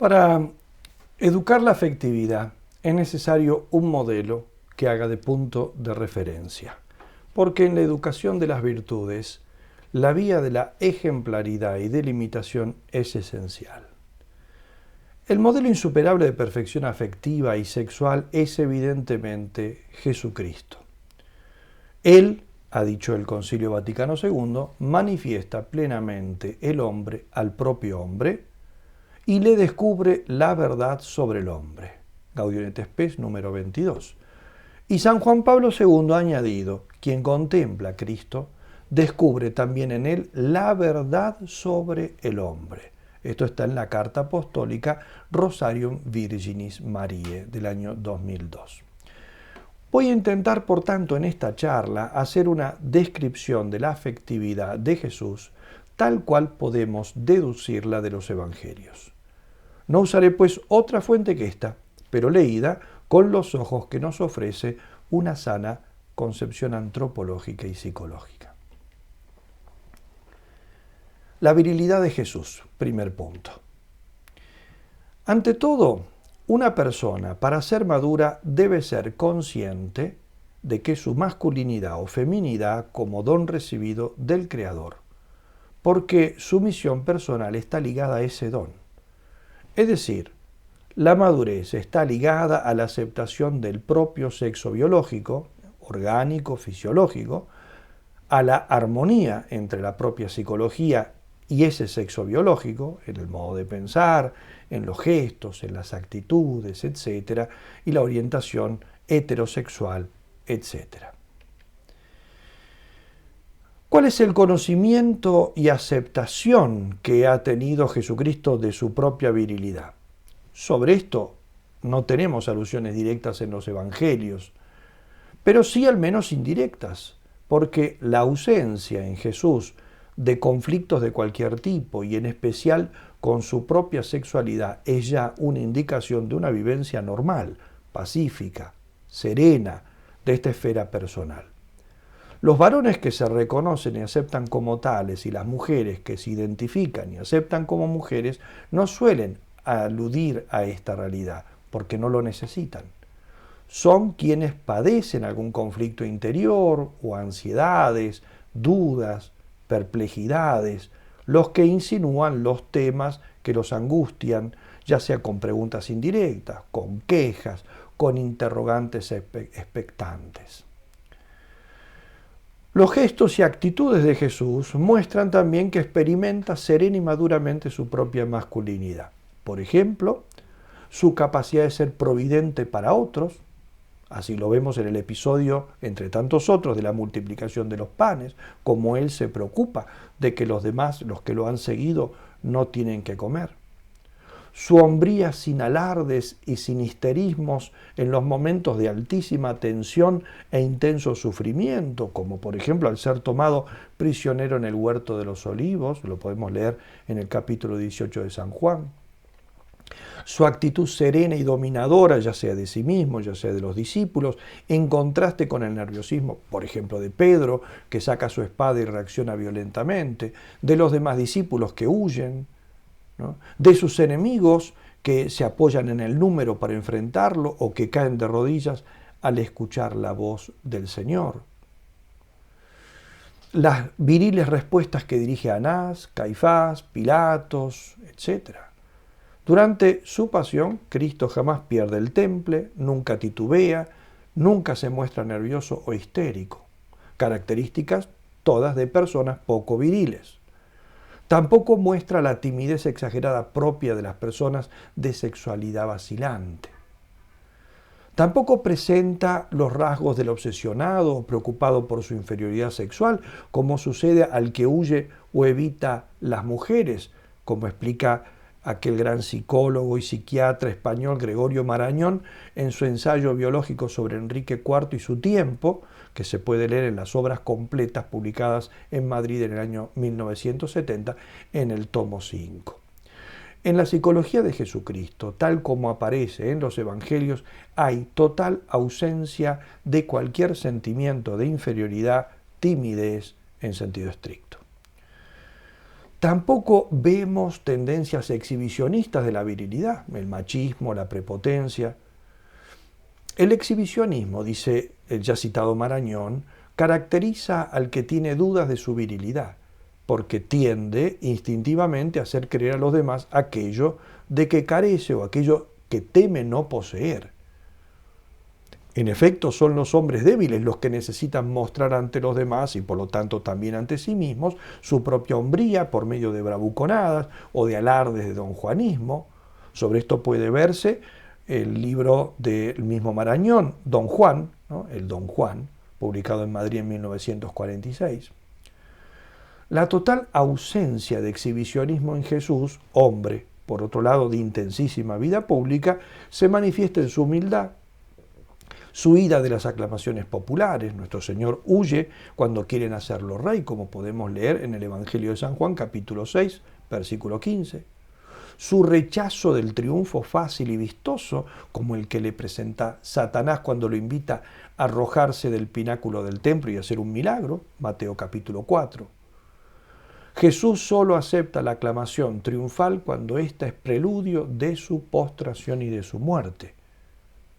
Para educar la afectividad es necesario un modelo que haga de punto de referencia, porque en la educación de las virtudes la vía de la ejemplaridad y delimitación es esencial. El modelo insuperable de perfección afectiva y sexual es evidentemente Jesucristo. Él, ha dicho el Concilio Vaticano II, manifiesta plenamente el hombre al propio hombre y le descubre la verdad sobre el hombre. Gaudium et Spes número 22. Y San Juan Pablo II ha añadido, quien contempla a Cristo, descubre también en él la verdad sobre el hombre. Esto está en la carta apostólica Rosarium Virginis Mariae del año 2002. Voy a intentar, por tanto, en esta charla hacer una descripción de la afectividad de Jesús tal cual podemos deducirla de los evangelios. No usaré pues otra fuente que esta, pero leída con los ojos que nos ofrece una sana concepción antropológica y psicológica. La virilidad de Jesús, primer punto. Ante todo, una persona para ser madura debe ser consciente de que su masculinidad o feminidad como don recibido del Creador, porque su misión personal está ligada a ese don. Es decir, la madurez está ligada a la aceptación del propio sexo biológico, orgánico, fisiológico, a la armonía entre la propia psicología y ese sexo biológico, en el modo de pensar, en los gestos, en las actitudes, etc., y la orientación heterosexual, etc. ¿Cuál es el conocimiento y aceptación que ha tenido Jesucristo de su propia virilidad? Sobre esto no tenemos alusiones directas en los evangelios, pero sí al menos indirectas, porque la ausencia en Jesús de conflictos de cualquier tipo y en especial con su propia sexualidad es ya una indicación de una vivencia normal, pacífica, serena de esta esfera personal. Los varones que se reconocen y aceptan como tales y las mujeres que se identifican y aceptan como mujeres no suelen aludir a esta realidad porque no lo necesitan. Son quienes padecen algún conflicto interior o ansiedades, dudas, perplejidades, los que insinúan los temas que los angustian, ya sea con preguntas indirectas, con quejas, con interrogantes expectantes. Los gestos y actitudes de Jesús muestran también que experimenta serena y maduramente su propia masculinidad. Por ejemplo, su capacidad de ser providente para otros, así lo vemos en el episodio, entre tantos otros, de la multiplicación de los panes, como él se preocupa de que los demás, los que lo han seguido, no tienen que comer. Su hombría sin alardes y sin histerismos en los momentos de altísima tensión e intenso sufrimiento, como por ejemplo al ser tomado prisionero en el huerto de los olivos, lo podemos leer en el capítulo 18 de San Juan. Su actitud serena y dominadora, ya sea de sí mismo, ya sea de los discípulos, en contraste con el nerviosismo, por ejemplo, de Pedro, que saca su espada y reacciona violentamente, de los demás discípulos que huyen, ¿no?, de sus enemigos que se apoyan en el número para enfrentarlo o que caen de rodillas al escuchar la voz del Señor. Las viriles respuestas que dirige a Anás, Caifás, Pilatos, etc. Durante su pasión, Cristo jamás pierde el temple, nunca titubea, nunca se muestra nervioso o histérico, características todas de personas poco viriles. Tampoco muestra la timidez exagerada propia de las personas de sexualidad vacilante. Tampoco presenta los rasgos del obsesionado o preocupado por su inferioridad sexual, como sucede al que huye o evita las mujeres, como explica aquel gran psicólogo y psiquiatra español Gregorio Marañón en su ensayo biológico sobre Enrique IV y su tiempo, que se puede leer en las obras completas publicadas en Madrid en el año 1970 en el tomo 5. En la psicología de Jesucristo, tal como aparece en los evangelios, hay total ausencia de cualquier sentimiento de inferioridad, timidez en sentido estricto. Tampoco vemos tendencias exhibicionistas de la virilidad, el machismo, la prepotencia. El exhibicionismo, dice el ya citado Marañón, caracteriza al que tiene dudas de su virilidad, porque tiende instintivamente a hacer creer a los demás aquello de que carece o aquello que teme no poseer. En efecto, son los hombres débiles los que necesitan mostrar ante los demás y por lo tanto también ante sí mismos su propia hombría por medio de bravuconadas o de alardes de donjuanismo. Sobre esto puede verse el libro del mismo Marañón, Don Juan, ¿no? El Don Juan, publicado en Madrid en 1946. La total ausencia de exhibicionismo en Jesús, hombre, por otro lado de intensísima vida pública, se manifiesta en su humildad, su ira de las aclamaciones populares. Nuestro Señor huye cuando quieren hacerlo rey, como podemos leer en el Evangelio de San Juan, capítulo 6, versículo 15. Su rechazo del triunfo fácil y vistoso, como el que le presenta Satanás cuando lo invita a arrojarse del pináculo del templo y hacer un milagro, Mateo capítulo 4. Jesús solo acepta la aclamación triunfal cuando ésta es preludio de su postración y de su muerte.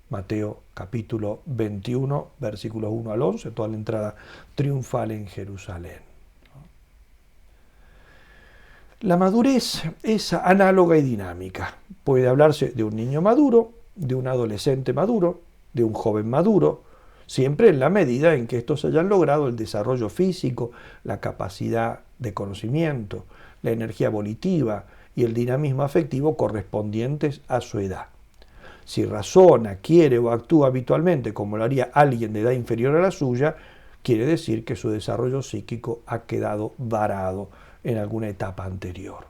Mateo capítulo 21, versículos 1 al 11, toda la entrada triunfal en Jerusalén. La madurez es análoga y dinámica. Puede hablarse de un niño maduro, de un adolescente maduro, de un joven maduro, siempre en la medida en que estos hayan logrado el desarrollo físico, la capacidad de conocimiento, la energía volitiva y el dinamismo afectivo correspondientes a su edad. Si razona, quiere o actúa habitualmente como lo haría alguien de edad inferior a la suya, quiere decir que su desarrollo psíquico ha quedado varado en alguna etapa anterior.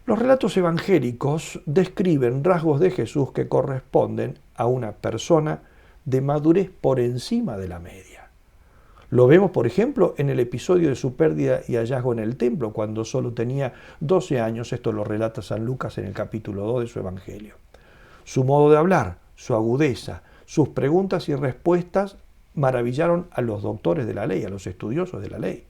Los relatos evangélicos describen rasgos de Jesús que corresponden a una persona de madurez por encima de la media. Lo vemos, por ejemplo, en el episodio de su pérdida y hallazgo en el templo, cuando solo tenía 12 años. Esto lo relata San Lucas en el capítulo 2 de su Evangelio. Su modo de hablar, su agudeza, sus preguntas y respuestas maravillaron a los doctores de la ley, a los estudiosos de la ley.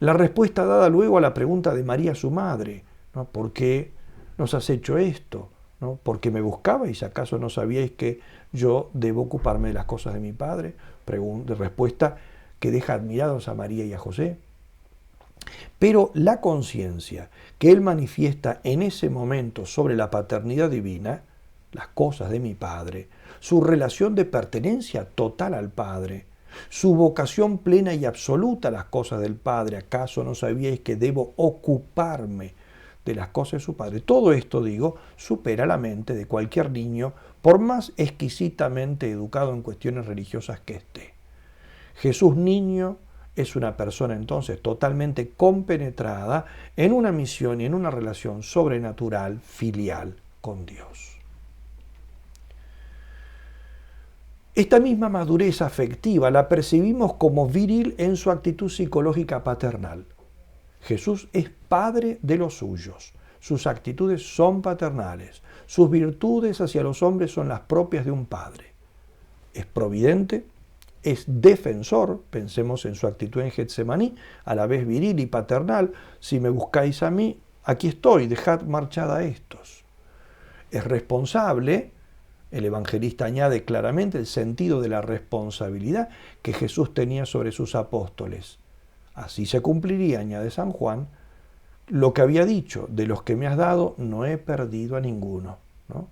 La respuesta dada luego a la pregunta de María, su madre, ¿no? ¿Por qué nos has hecho esto? ¿No? ¿Por qué me buscabais? ¿Acaso no sabíais que yo debo ocuparme de las cosas de mi padre? Respuesta que deja admirados a María y a José. Pero la conciencia que él manifiesta en ese momento sobre la paternidad divina, las cosas de mi Padre, su relación de pertenencia total al Padre, su vocación plena y absoluta a las cosas del Padre, ¿acaso no sabíais que debo ocuparme de las cosas de su Padre? Todo esto, digo, supera la mente de cualquier niño, por más exquisitamente educado en cuestiones religiosas que esté. Jesús niño es una persona entonces totalmente compenetrada en una misión y en una relación sobrenatural, filial con Dios. Esta misma madurez afectiva la percibimos como viril en su actitud psicológica paternal. Jesús es padre de los suyos, sus actitudes son paternales, sus virtudes hacia los hombres son las propias de un padre. Es providente, es defensor, pensemos en su actitud en Getsemaní, a la vez viril y paternal: si me buscáis a mí, aquí estoy, dejad marchad a estos. Es responsable. El evangelista añade claramente el sentido de la responsabilidad que Jesús tenía sobre sus apóstoles. Así se cumpliría, añade San Juan, lo que había dicho: de los que me has dado no he perdido a ninguno, ¿no?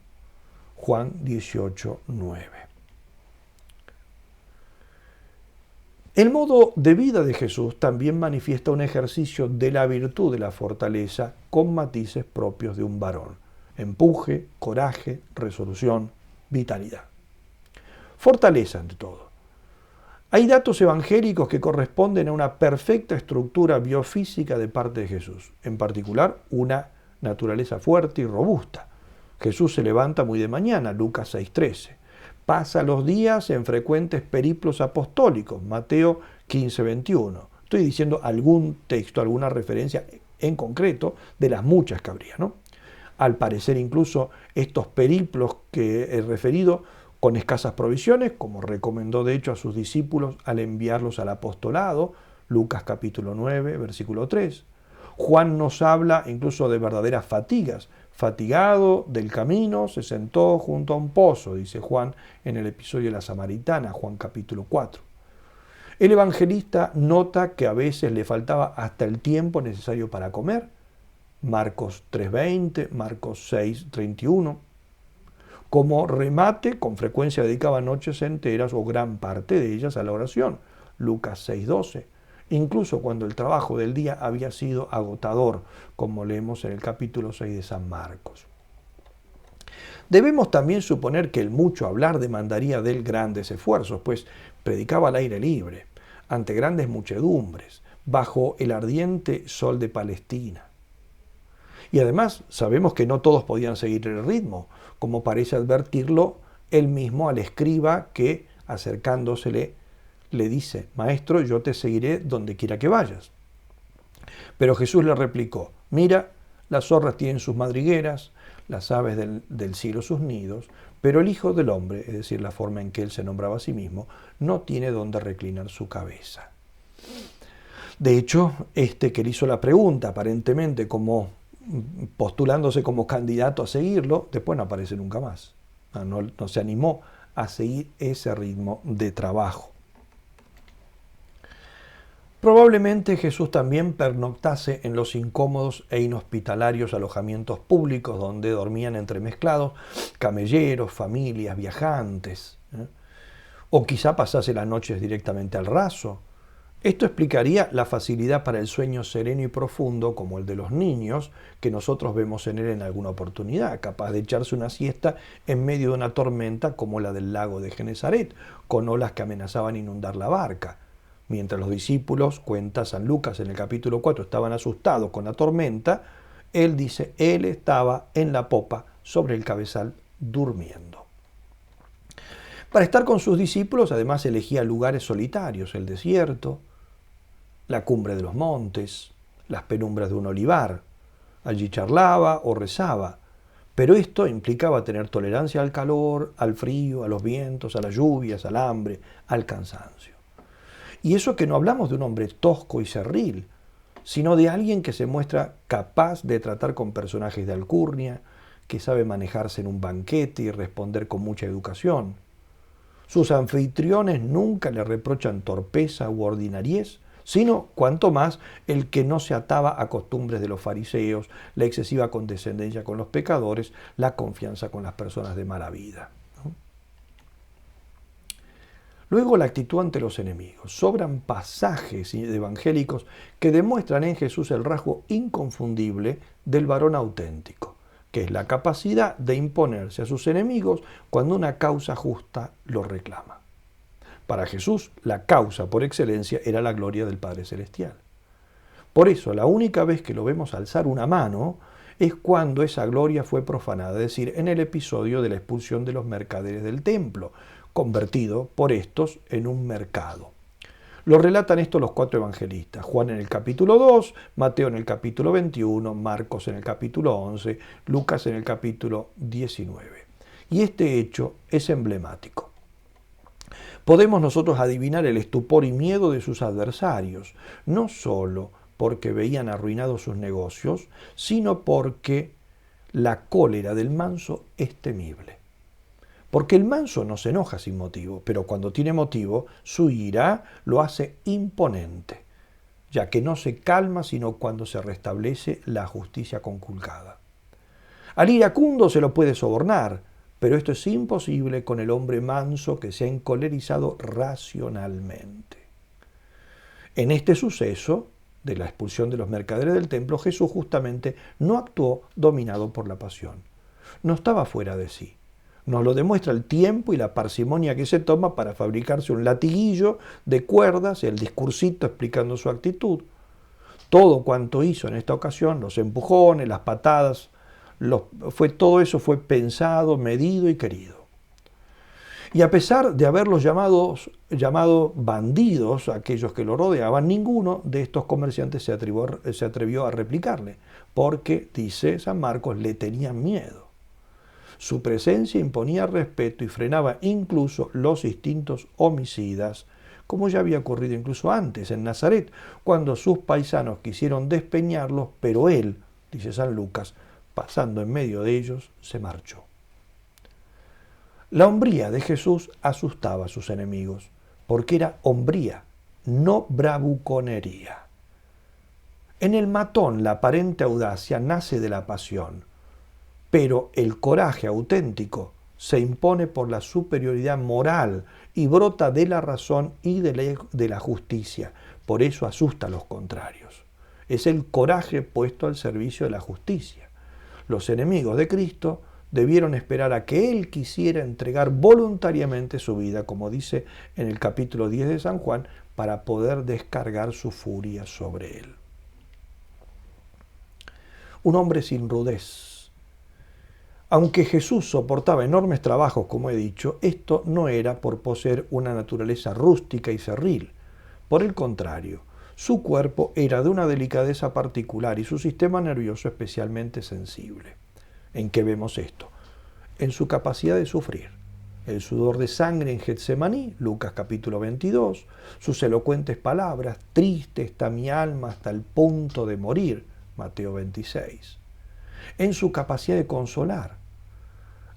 Juan 18, 9. El modo de vida de Jesús también manifiesta un ejercicio de la virtud de la fortaleza con matices propios de un varón: empuje, coraje, resolución, vitalidad. Fortaleza ante todo. Hay datos evangélicos que corresponden a una perfecta estructura biofísica de parte de Jesús, en particular una naturaleza fuerte y robusta. Jesús se levanta muy de mañana, Lucas 6:13. Pasa los días en frecuentes periplos apostólicos, Mateo 15:21. Estoy diciendo algún texto, alguna referencia en concreto de las muchas que habría, ¿no? Al parecer incluso estos periplos que he referido con escasas provisiones, como recomendó de hecho a sus discípulos al enviarlos al apostolado, Lucas capítulo 9, versículo 3, Juan nos habla incluso de verdaderas fatigas. Fatigado del camino, se sentó junto a un pozo, dice Juan en el episodio de la Samaritana, Juan capítulo 4. El evangelista nota que a veces le faltaba hasta el tiempo necesario para comer, Marcos 3:20, Marcos 6:31. Como remate, con frecuencia dedicaba noches enteras o gran parte de ellas a la oración, Lucas 6:12. Incluso cuando el trabajo del día había sido agotador, como leemos en el capítulo 6 de San Marcos. Debemos también suponer que el mucho hablar demandaría de él grandes esfuerzos, pues predicaba al aire libre, ante grandes muchedumbres, bajo el ardiente sol de Palestina. Y además sabemos que no todos podían seguir el ritmo, como parece advertirlo él mismo al escriba que, acercándosele, le dice: Maestro, yo te seguiré donde quiera que vayas. Pero Jesús le replicó: Mira, las zorras tienen sus madrigueras, las aves del cielo sus nidos, pero el Hijo del Hombre, es decir, la forma en que él se nombraba a sí mismo, no tiene donde reclinar su cabeza. De hecho, que le hizo la pregunta, aparentemente como postulándose como candidato a seguirlo, después no aparece nunca más. No se animó a seguir ese ritmo de trabajo. Probablemente Jesús también pernoctase en los incómodos e inhospitalarios alojamientos públicos donde dormían entremezclados camelleros, familias, viajantes. O quizá pasase las noches directamente al raso. Esto explicaría la facilidad para el sueño sereno y profundo, como el de los niños, que nosotros vemos en él en alguna oportunidad, capaz de echarse una siesta en medio de una tormenta como la del lago de Genesaret, con olas que amenazaban inundar la barca. Mientras los discípulos, cuenta San Lucas en el capítulo 4, estaban asustados con la tormenta, él dice, él estaba en la popa sobre el cabezal durmiendo. Para estar con sus discípulos, además elegía lugares solitarios, el desierto, la cumbre de los montes, las penumbras de un olivar. Allí charlaba o rezaba, pero esto implicaba tener tolerancia al calor, al frío, a los vientos, a las lluvias, al hambre, al cansancio. Y eso que no hablamos de un hombre tosco y cerril, sino de alguien que se muestra capaz de tratar con personajes de alcurnia, que sabe manejarse en un banquete y responder con mucha educación. Sus anfitriones nunca le reprochan torpeza u ordinariez, sino, cuanto más, el que no se ataba a costumbres de los fariseos, la excesiva condescendencia con los pecadores, la confianza con las personas de mala vida. Luego, la actitud ante los enemigos. Sobran pasajes evangélicos que demuestran en Jesús el rasgo inconfundible del varón auténtico, que es la capacidad de imponerse a sus enemigos cuando una causa justa lo reclama. Para Jesús, la causa por excelencia era la gloria del Padre Celestial. Por eso, la única vez que lo vemos alzar una mano es cuando esa gloria fue profanada, es decir, en el episodio de la expulsión de los mercaderes del templo, convertido por estos en un mercado. Lo relatan esto los 4 evangelistas, Juan en el capítulo 2, Mateo en el capítulo 21, Marcos en el capítulo 11, Lucas en el capítulo 19. Y este hecho es emblemático. Podemos nosotros adivinar el estupor y miedo de sus adversarios, no solo porque veían arruinados sus negocios, sino porque la cólera del manso es temible. Porque el manso no se enoja sin motivo, pero cuando tiene motivo, su ira lo hace imponente, ya que no se calma sino cuando se restablece la justicia conculcada. Al iracundo se lo puede sobornar, pero esto es imposible con el hombre manso que se ha encolerizado racionalmente. En este suceso de la expulsión de los mercaderes del templo, Jesús justamente no actuó dominado por la pasión. No estaba fuera de sí. Nos lo demuestra el tiempo y la parsimonia que se toma para fabricarse un latiguillo de cuerdas y el discursito explicando su actitud. Todo cuanto hizo en esta ocasión, los empujones, las patadas, todo eso fue pensado, medido y querido. Y a pesar de haberlos llamado bandidos a aquellos que lo rodeaban, ninguno de estos comerciantes se atrevió a replicarle, porque, dice San Marcos, le tenían miedo. Su presencia imponía respeto y frenaba incluso los instintos homicidas, como ya había ocurrido incluso antes en Nazaret, cuando sus paisanos quisieron despeñarlos, pero él, dice San Lucas, pasando en medio de ellos, se marchó. La hombría de Jesús asustaba a sus enemigos, porque era hombría, no bravuconería. En el matón la aparente audacia nace de la pasión, pero el coraje auténtico se impone por la superioridad moral y brota de la razón y de la justicia. Por eso asusta a los contrarios. Es el coraje puesto al servicio de la justicia. Los enemigos de Cristo debieron esperar a que Él quisiera entregar voluntariamente su vida, como dice en el capítulo 10 de San Juan, para poder descargar su furia sobre Él. Un hombre sin rudez. Aunque Jesús soportaba enormes trabajos, como he dicho, esto no era por poseer una naturaleza rústica y cerril. Por el contrario, su cuerpo era de una delicadeza particular y su sistema nervioso especialmente sensible. ¿En qué vemos esto? En su capacidad de sufrir. El sudor de sangre en Getsemaní, Lucas capítulo 22, sus elocuentes palabras, triste está mi alma hasta el punto de morir, Mateo 26. En su capacidad de consolar,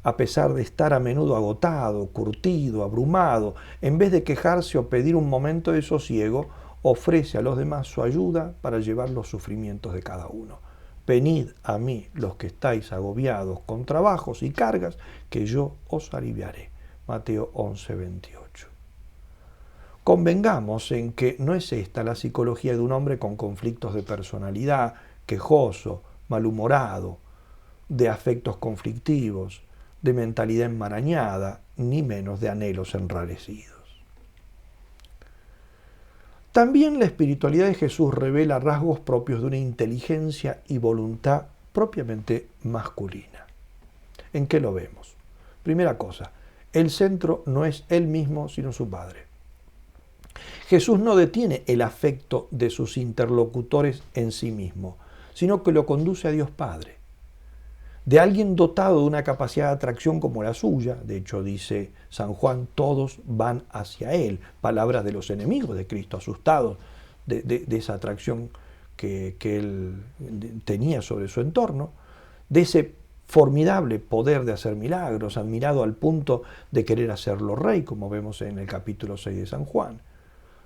a pesar de estar a menudo agotado, curtido, abrumado, en vez de quejarse o pedir un momento de sosiego, ofrece a los demás su ayuda para llevar los sufrimientos de cada uno. Venid a mí los que estáis agobiados con trabajos y cargas, que yo os aliviaré. Mateo 11:28. Convengamos en que no es esta la psicología de un hombre con conflictos de personalidad, quejoso, malhumorado, de afectos conflictivos, de mentalidad enmarañada, ni menos de anhelos enrarecidos. También la espiritualidad de Jesús revela rasgos propios de una inteligencia y voluntad propiamente masculina. ¿En qué lo vemos? Primera cosa, el centro no es él mismo, sino su Padre. Jesús no detiene el afecto de sus interlocutores en sí mismo, sino que lo conduce a Dios Padre. De alguien dotado de una capacidad de atracción como la suya, de hecho dice San Juan, todos van hacia Él, palabras de los enemigos de Cristo, asustados de esa atracción que Él tenía sobre su entorno, de ese formidable poder de hacer milagros, admirado al punto de querer hacerlo rey, como vemos en el capítulo 6 de San Juan,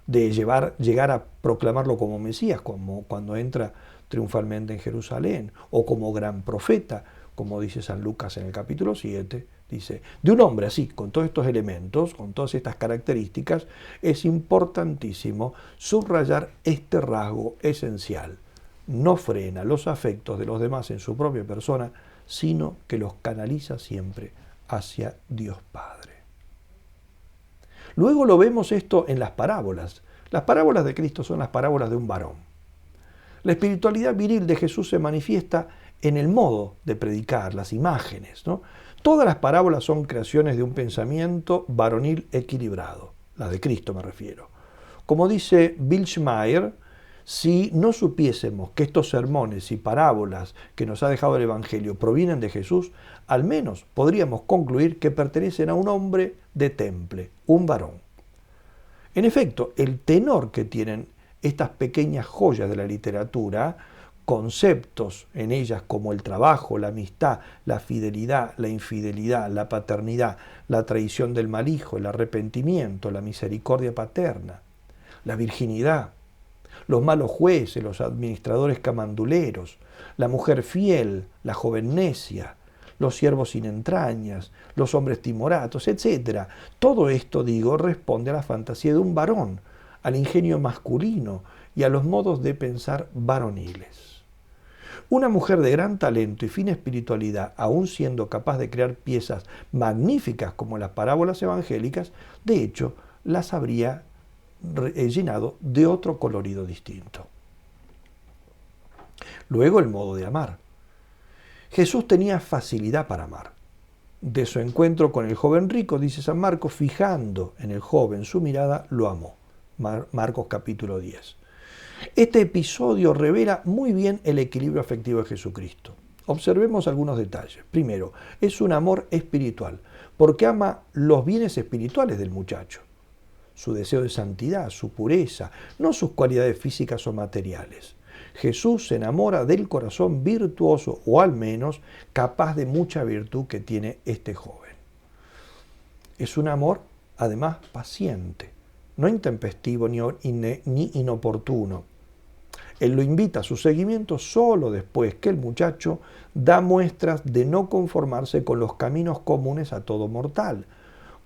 de llegar a proclamarlo como Mesías, como cuando entra triunfalmente en Jerusalén, o como gran profeta, como dice San Lucas en el capítulo 7, dice, de un hombre así, con todos estos elementos, con todas estas características, es importantísimo subrayar este rasgo esencial. No frena los afectos de los demás en su propia persona, sino que los canaliza siempre hacia Dios Padre. Luego lo vemos esto en las parábolas. Las parábolas de Cristo son las parábolas de un varón. La espiritualidad viril de Jesús se manifiesta en el modo de predicar, las imágenes, ¿no? Todas las parábolas son creaciones de un pensamiento varonil equilibrado, las de Cristo me refiero. Como dice Bill Schmeier, si no supiésemos que estos sermones y parábolas que nos ha dejado el Evangelio provienen de Jesús, al menos podríamos concluir que pertenecen a un hombre de temple, un varón. En efecto, el tenor que tienen estas pequeñas joyas de la literatura, conceptos en ellas como el trabajo, la amistad, la fidelidad, la infidelidad, la paternidad, la traición del mal hijo, el arrepentimiento, la misericordia paterna, la virginidad, los malos jueces, los administradores camanduleros, la mujer fiel, la joven necia, los siervos sin entrañas, los hombres timoratos, etc. Todo esto, digo, responde a la fantasía de un varón, al ingenio masculino y a los modos de pensar varoniles. Una mujer de gran talento y fina espiritualidad, aun siendo capaz de crear piezas magníficas como las parábolas evangélicas, de hecho, las habría llenado de otro colorido distinto. Luego, el modo de amar. Jesús tenía facilidad para amar. De su encuentro con el joven rico, dice San Marcos, fijando en el joven su mirada, lo amó. Marcos capítulo 10. Este episodio revela muy bien el equilibrio afectivo de Jesucristo. Observemos algunos detalles. Primero, es un amor espiritual, porque ama los bienes espirituales del muchacho. su deseo de santidad, su pureza, no sus cualidades físicas o materiales. Jesús se enamora del corazón virtuoso, o al menos capaz de mucha virtud que tiene este joven. Es un amor, además, paciente, no intempestivo ni inoportuno. Él lo invita a su seguimiento solo después que el muchacho da muestras de no conformarse con los caminos comunes a todo mortal,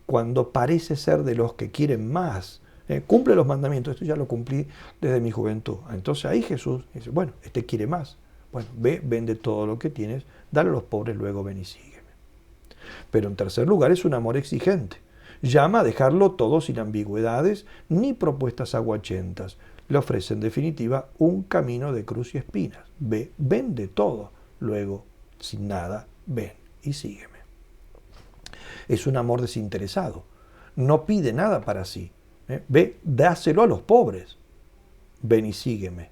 cuando parece ser de los que quieren más. Cumple los mandamientos, esto ya lo cumplí desde mi juventud. Entonces ahí Jesús dice, bueno, este quiere más. Bueno, ve, vende todo lo que tienes, dale a los pobres, luego ven y sígueme. Pero en tercer lugar es un amor exigente. Llama a dejarlo todo sin ambigüedades ni propuestas aguachentas. Le ofrece en definitiva un camino de cruz y espinas. Ve, vende todo, luego sin nada, ven y sígueme. Es un amor desinteresado. No pide nada para sí. Ve, dáselo a los pobres. Ven y sígueme.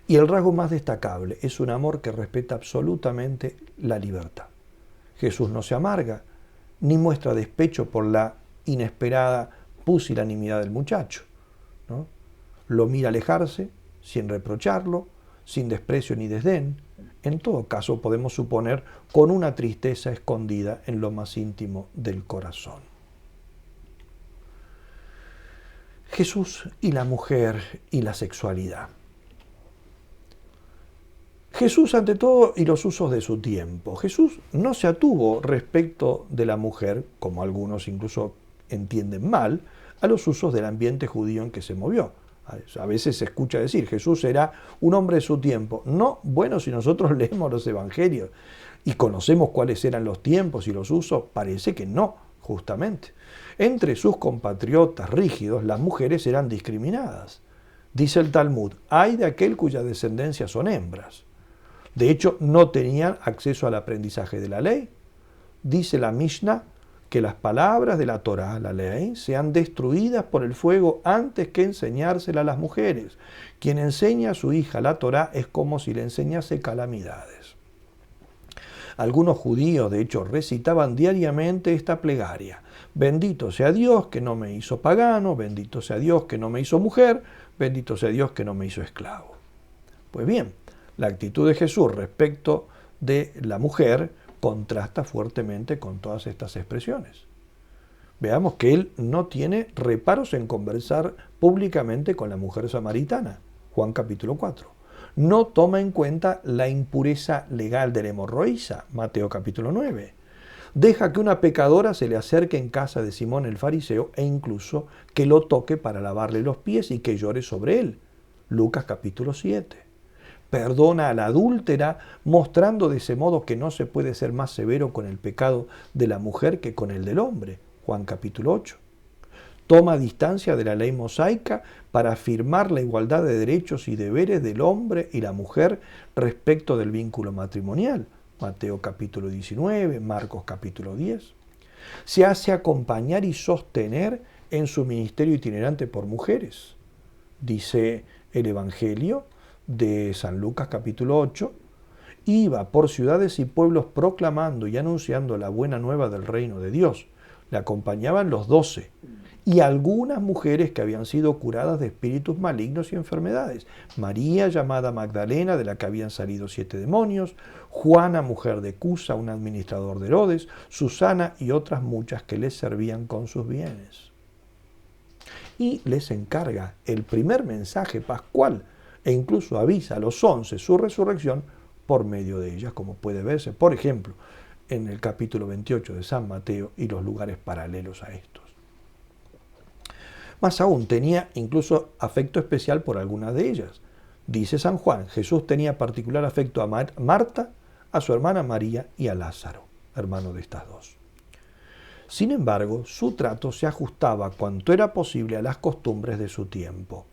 Y el rasgo más destacable es un amor que respeta absolutamente la libertad. Jesús no se amarga, ni muestra despecho por la inesperada pusilanimidad del muchacho, ¿no? Lo mira alejarse, sin reprocharlo, sin desprecio ni desdén. En todo caso, podemos suponer con una tristeza escondida en lo más íntimo del corazón. Jesús y la mujer y la sexualidad. Jesús ante todo y los usos de su tiempo. Jesús no se atuvo respecto de la mujer, como algunos incluso entienden mal, a los usos del ambiente judío en que se movió. A veces se escucha decir, Jesús era un hombre de su tiempo. No, bueno, si nosotros leemos los evangelios y conocemos cuáles eran los tiempos y los usos, parece que no, justamente. Entre sus compatriotas rígidos, las mujeres eran discriminadas. Dice el Talmud, hay de aquel cuya descendencia son hembras. De hecho, no tenían acceso al aprendizaje de la ley. Dice la Mishnah que las palabras de la Torá, la ley, sean destruidas por el fuego antes que enseñársela a las mujeres. Quien enseña a su hija la Torá es como si le enseñase calamidades. Algunos judíos, de hecho, recitaban diariamente esta plegaria. Bendito sea Dios que no me hizo pagano, bendito sea Dios que no me hizo mujer, bendito sea Dios que no me hizo esclavo. Pues bien, la actitud de Jesús respecto de la mujer contrasta fuertemente con todas estas expresiones. Veamos que él no tiene reparos en conversar públicamente con la mujer samaritana, Juan capítulo 4. No toma en cuenta la impureza legal de la hemorroísa, Mateo capítulo 9. Deja que una pecadora se le acerque en casa de Simón el fariseo e incluso que lo toque para lavarle los pies y que llore sobre él, Lucas capítulo 7. Perdona a la adúltera, mostrando de ese modo que no se puede ser más severo con el pecado de la mujer que con el del hombre, Juan capítulo 8. Toma distancia de la ley mosaica para afirmar la igualdad de derechos y deberes del hombre y la mujer respecto del vínculo matrimonial, Mateo capítulo 19, Marcos capítulo 10. Se hace acompañar y sostener en su ministerio itinerante por mujeres. Dice el Evangelio de San Lucas capítulo 8, iba por ciudades y pueblos proclamando y anunciando la buena nueva del reino de Dios. Le acompañaban los 12 y algunas mujeres que habían sido curadas de espíritus malignos y enfermedades. María, llamada Magdalena, de la que habían salido 7 demonios, Juana, mujer de Cusa, un administrador de Herodes, Susana y otras muchas que les servían con sus bienes. Y les encarga el primer mensaje pascual e incluso avisa a los 11 su resurrección por medio de ellas, como puede verse, por ejemplo, en el capítulo 28 de San Mateo y los lugares paralelos a estos. Más aún, tenía incluso afecto especial por algunas de ellas. Dice San Juan, Jesús tenía particular afecto a Marta, a su hermana María y a Lázaro, hermano de estas dos. Sin embargo, su trato se ajustaba cuanto era posible a las costumbres de su tiempo.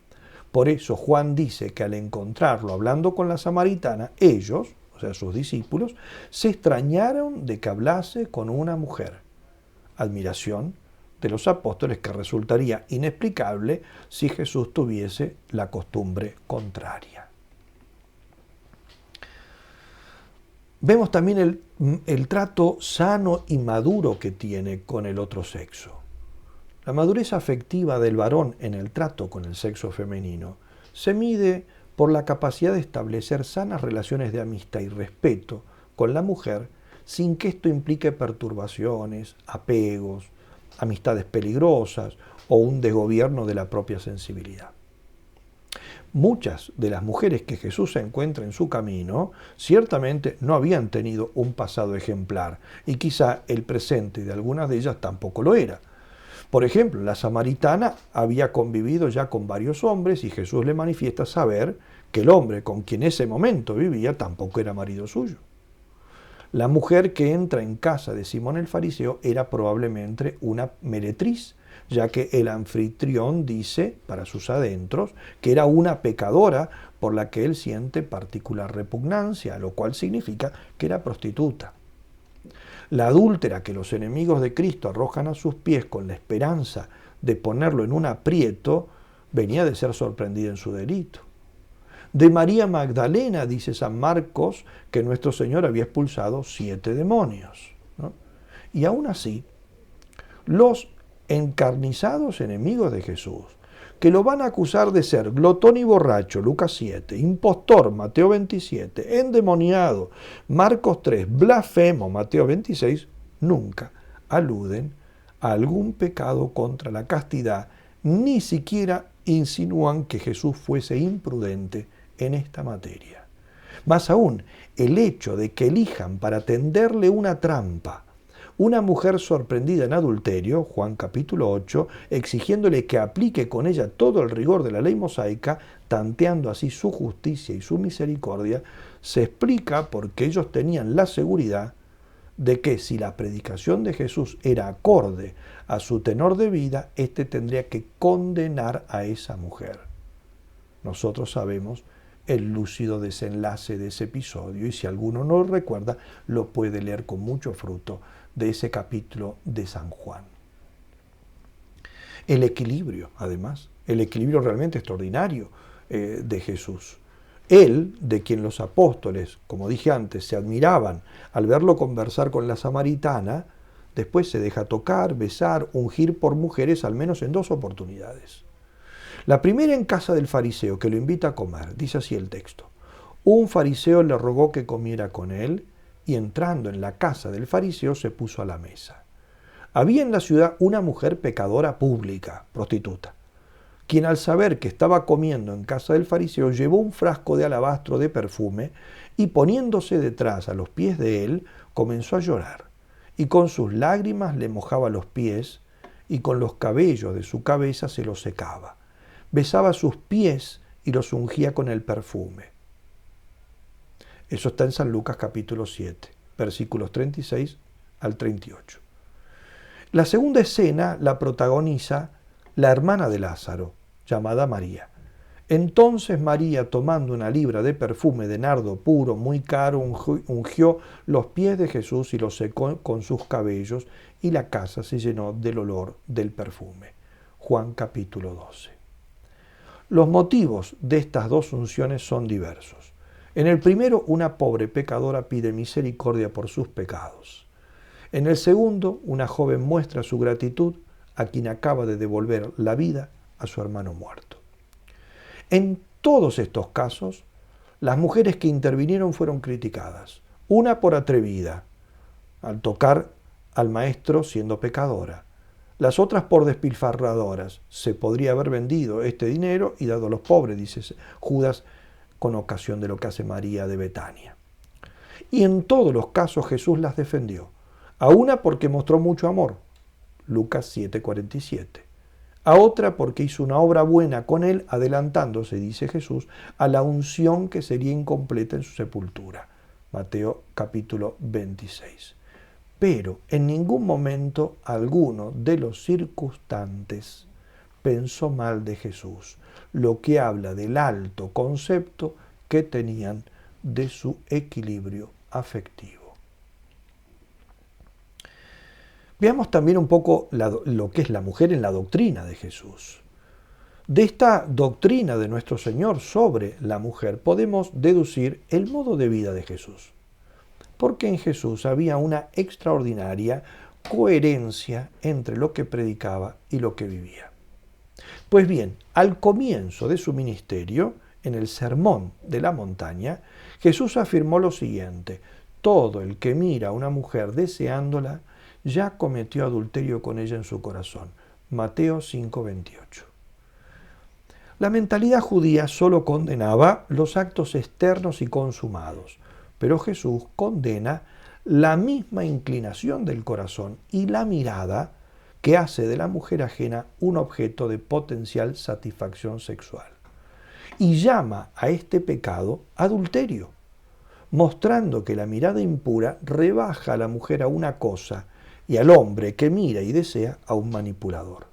Por eso Juan dice que al encontrarlo hablando con la samaritana, ellos, o sea, sus discípulos, se extrañaron de que hablase con una mujer. Admiración de los apóstoles que resultaría inexplicable si Jesús tuviese la costumbre contraria. Vemos también el trato sano y maduro que tiene con el otro sexo. La madurez afectiva del varón en el trato con el sexo femenino se mide por la capacidad de establecer sanas relaciones de amistad y respeto con la mujer sin que esto implique perturbaciones, apegos, amistades peligrosas o un desgobierno de la propia sensibilidad. Muchas de las mujeres que Jesús encuentra en su camino ciertamente no habían tenido un pasado ejemplar y quizá el presente de algunas de ellas tampoco lo era. Por ejemplo, la samaritana había convivido ya con varios hombres y Jesús le manifiesta saber que el hombre con quien en ese momento vivía tampoco era marido suyo. La mujer que entra en casa de Simón el fariseo era probablemente una meretriz, ya que el anfitrión dice, para sus adentros, que era una pecadora por la que él siente particular repugnancia, lo cual significa que era prostituta. La adúltera que los enemigos de Cristo arrojan a sus pies con la esperanza de ponerlo en un aprieto, venía de ser sorprendida en su delito. De María Magdalena dice San Marcos que nuestro Señor había expulsado 7 demonios, ¿no? Y aún así, los encarnizados enemigos de Jesús, que lo van a acusar de ser glotón y borracho, Lucas 7, impostor, Mateo 27, endemoniado, Marcos 3, blasfemo, Mateo 26, nunca aluden a algún pecado contra la castidad, ni siquiera insinúan que Jesús fuese imprudente en esta materia. Más aún, el hecho de que elijan para tenderle una trampa una mujer sorprendida en adulterio, Juan capítulo 8, exigiéndole que aplique con ella todo el rigor de la ley mosaica, tanteando así su justicia y su misericordia, se explica porque ellos tenían la seguridad de que si la predicación de Jesús era acorde a su tenor de vida, éste tendría que condenar a esa mujer. Nosotros sabemos el lúcido desenlace de ese episodio y si alguno no lo recuerda, lo puede leer con mucho fruto de ese capítulo de San Juan. El equilibrio, además, el equilibrio realmente extraordinario de Jesús. Él, de quien los apóstoles, como dije antes, se admiraban al verlo conversar con la samaritana, después se deja tocar, besar, ungir por mujeres al menos en 2 oportunidades. La primera en casa del fariseo, que lo invita a comer, dice así el texto. Un fariseo le rogó que comiera con él y entrando en la casa del fariseo se puso a la mesa. Había en la ciudad una mujer pecadora pública, prostituta, quien al saber que estaba comiendo en casa del fariseo llevó un frasco de alabastro de perfume y poniéndose detrás a los pies de él comenzó a llorar y con sus lágrimas le mojaba los pies y con los cabellos de su cabeza se los secaba. Besaba sus pies y los ungía con el perfume. Eso está en San Lucas capítulo 7, versículos 36 al 38. La segunda escena la protagoniza la hermana de Lázaro, llamada María. Entonces María, tomando una libra de perfume de nardo puro, muy caro, ungió los pies de Jesús y los secó con sus cabellos, y la casa se llenó del olor del perfume. Juan capítulo 12. Los motivos de estas 2 unciones son diversos. En el primero, una pobre pecadora pide misericordia por sus pecados. En el segundo, una joven muestra su gratitud a quien acaba de devolver la vida a su hermano muerto. En todos estos casos, las mujeres que intervinieron fueron criticadas. Una por atrevida, al tocar al maestro siendo pecadora. Las otras por despilfarradoras. Se podría haber vendido este dinero y dado a los pobres, dice Judas, con ocasión de lo que hace María de Betania. Y en todos los casos Jesús las defendió. A una porque mostró mucho amor, Lucas 7:47. A otra porque hizo una obra buena con él, adelantándose, dice Jesús, a la unción que sería incompleta en su sepultura, Mateo capítulo 26. Pero en ningún momento alguno de los circunstantes pensó mal de Jesús, lo que habla del alto concepto que tenían de su equilibrio afectivo. Veamos también un poco lo que es la mujer en la doctrina de Jesús. De esta doctrina de nuestro Señor sobre la mujer podemos deducir el modo de vida de Jesús. Porque en Jesús había una extraordinaria coherencia entre lo que predicaba y lo que vivía. Pues bien, al comienzo de su ministerio, en el Sermón de la Montaña, Jesús afirmó lo siguiente: todo el que mira a una mujer deseándola, ya cometió adulterio con ella en su corazón. Mateo 5:28. La mentalidad judía solo condenaba los actos externos y consumados, pero Jesús condena la misma inclinación del corazón y la mirada que hace de la mujer ajena un objeto de potencial satisfacción sexual. Y llama a este pecado adulterio, mostrando que la mirada impura rebaja a la mujer a una cosa y al hombre que mira y desea a un manipulador.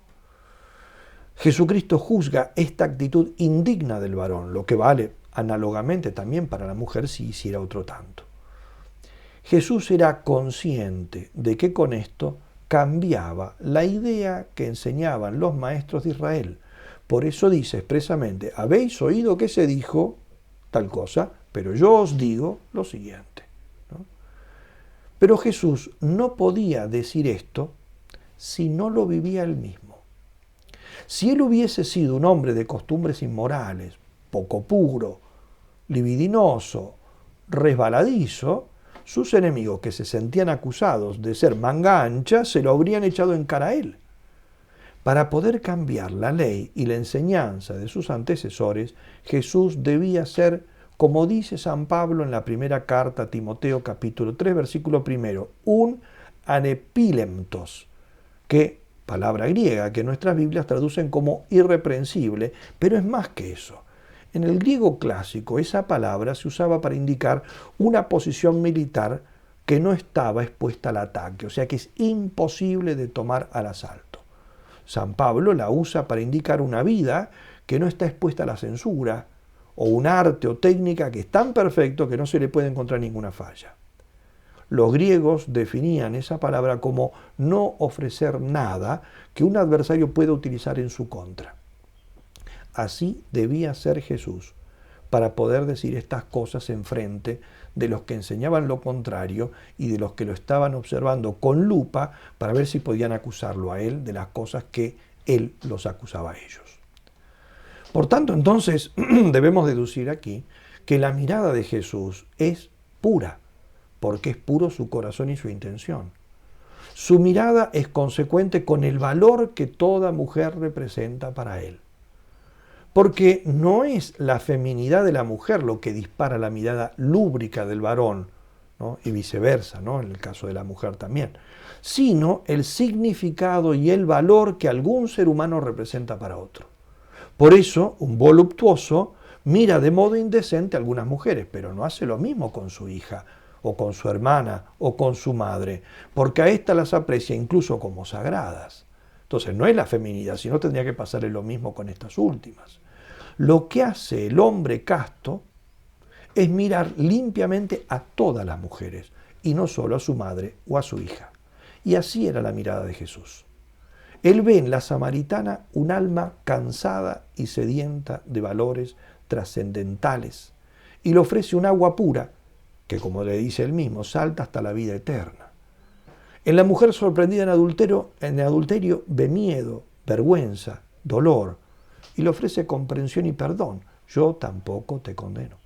Jesucristo juzga esta actitud indigna del varón, lo que vale análogamente también para la mujer si hiciera otro tanto. Jesús era consciente de que con esto cambiaba la idea que enseñaban los maestros de Israel. Por eso dice expresamente: habéis oído que se dijo tal cosa, pero yo os digo lo siguiente, ¿no? Pero Jesús no podía decir esto si no lo vivía él mismo. Si él hubiese sido un hombre de costumbres inmorales, poco puro, libidinoso, resbaladizo, sus enemigos, que se sentían acusados de ser manga ancha, se lo habrían echado en cara a él. Para poder cambiar la ley y la enseñanza de sus antecesores, Jesús debía ser, como dice San Pablo en la primera carta a Timoteo capítulo 3, versículo 1, un anepílemtos, que palabra griega que nuestras Biblias traducen como irreprensible, pero es más que eso. En el griego clásico esa palabra se usaba para indicar una posición militar que no estaba expuesta al ataque, o sea que es imposible de tomar al asalto. San Pablo la usa para indicar una vida que no está expuesta a la censura, o un arte o técnica que es tan perfecto que no se le puede encontrar ninguna falla. Los griegos definían esa palabra como no ofrecer nada que un adversario pueda utilizar en su contra. Así debía ser Jesús para poder decir estas cosas en frente de los que enseñaban lo contrario y de los que lo estaban observando con lupa para ver si podían acusarlo a él de las cosas que él los acusaba a ellos. Por tanto, entonces, debemos deducir aquí que la mirada de Jesús es pura, porque es puro su corazón y su intención. Su mirada es consecuente con el valor que toda mujer representa para él. Porque no es la feminidad de la mujer lo que dispara la mirada lúbrica del varón, ¿no? Y viceversa, ¿no? En el caso de la mujer también, sino el significado y el valor que algún ser humano representa para otro. Por eso, un voluptuoso mira de modo indecente a algunas mujeres, pero no hace lo mismo con su hija, o con su hermana, o con su madre, porque a éstas las aprecia incluso como sagradas. Entonces no es la feminidad, sino tendría que pasarle lo mismo con estas últimas. Lo que hace el hombre casto es mirar limpiamente a todas las mujeres, y no solo a su madre o a su hija. Y así era la mirada de Jesús. Él ve en la samaritana un alma cansada y sedienta de valores trascendentales, y le ofrece un agua pura, que como le dice él mismo, salta hasta la vida eterna. En la mujer sorprendida en adulterio ve miedo, vergüenza, dolor, y le ofrece comprensión y perdón. Yo tampoco te condeno.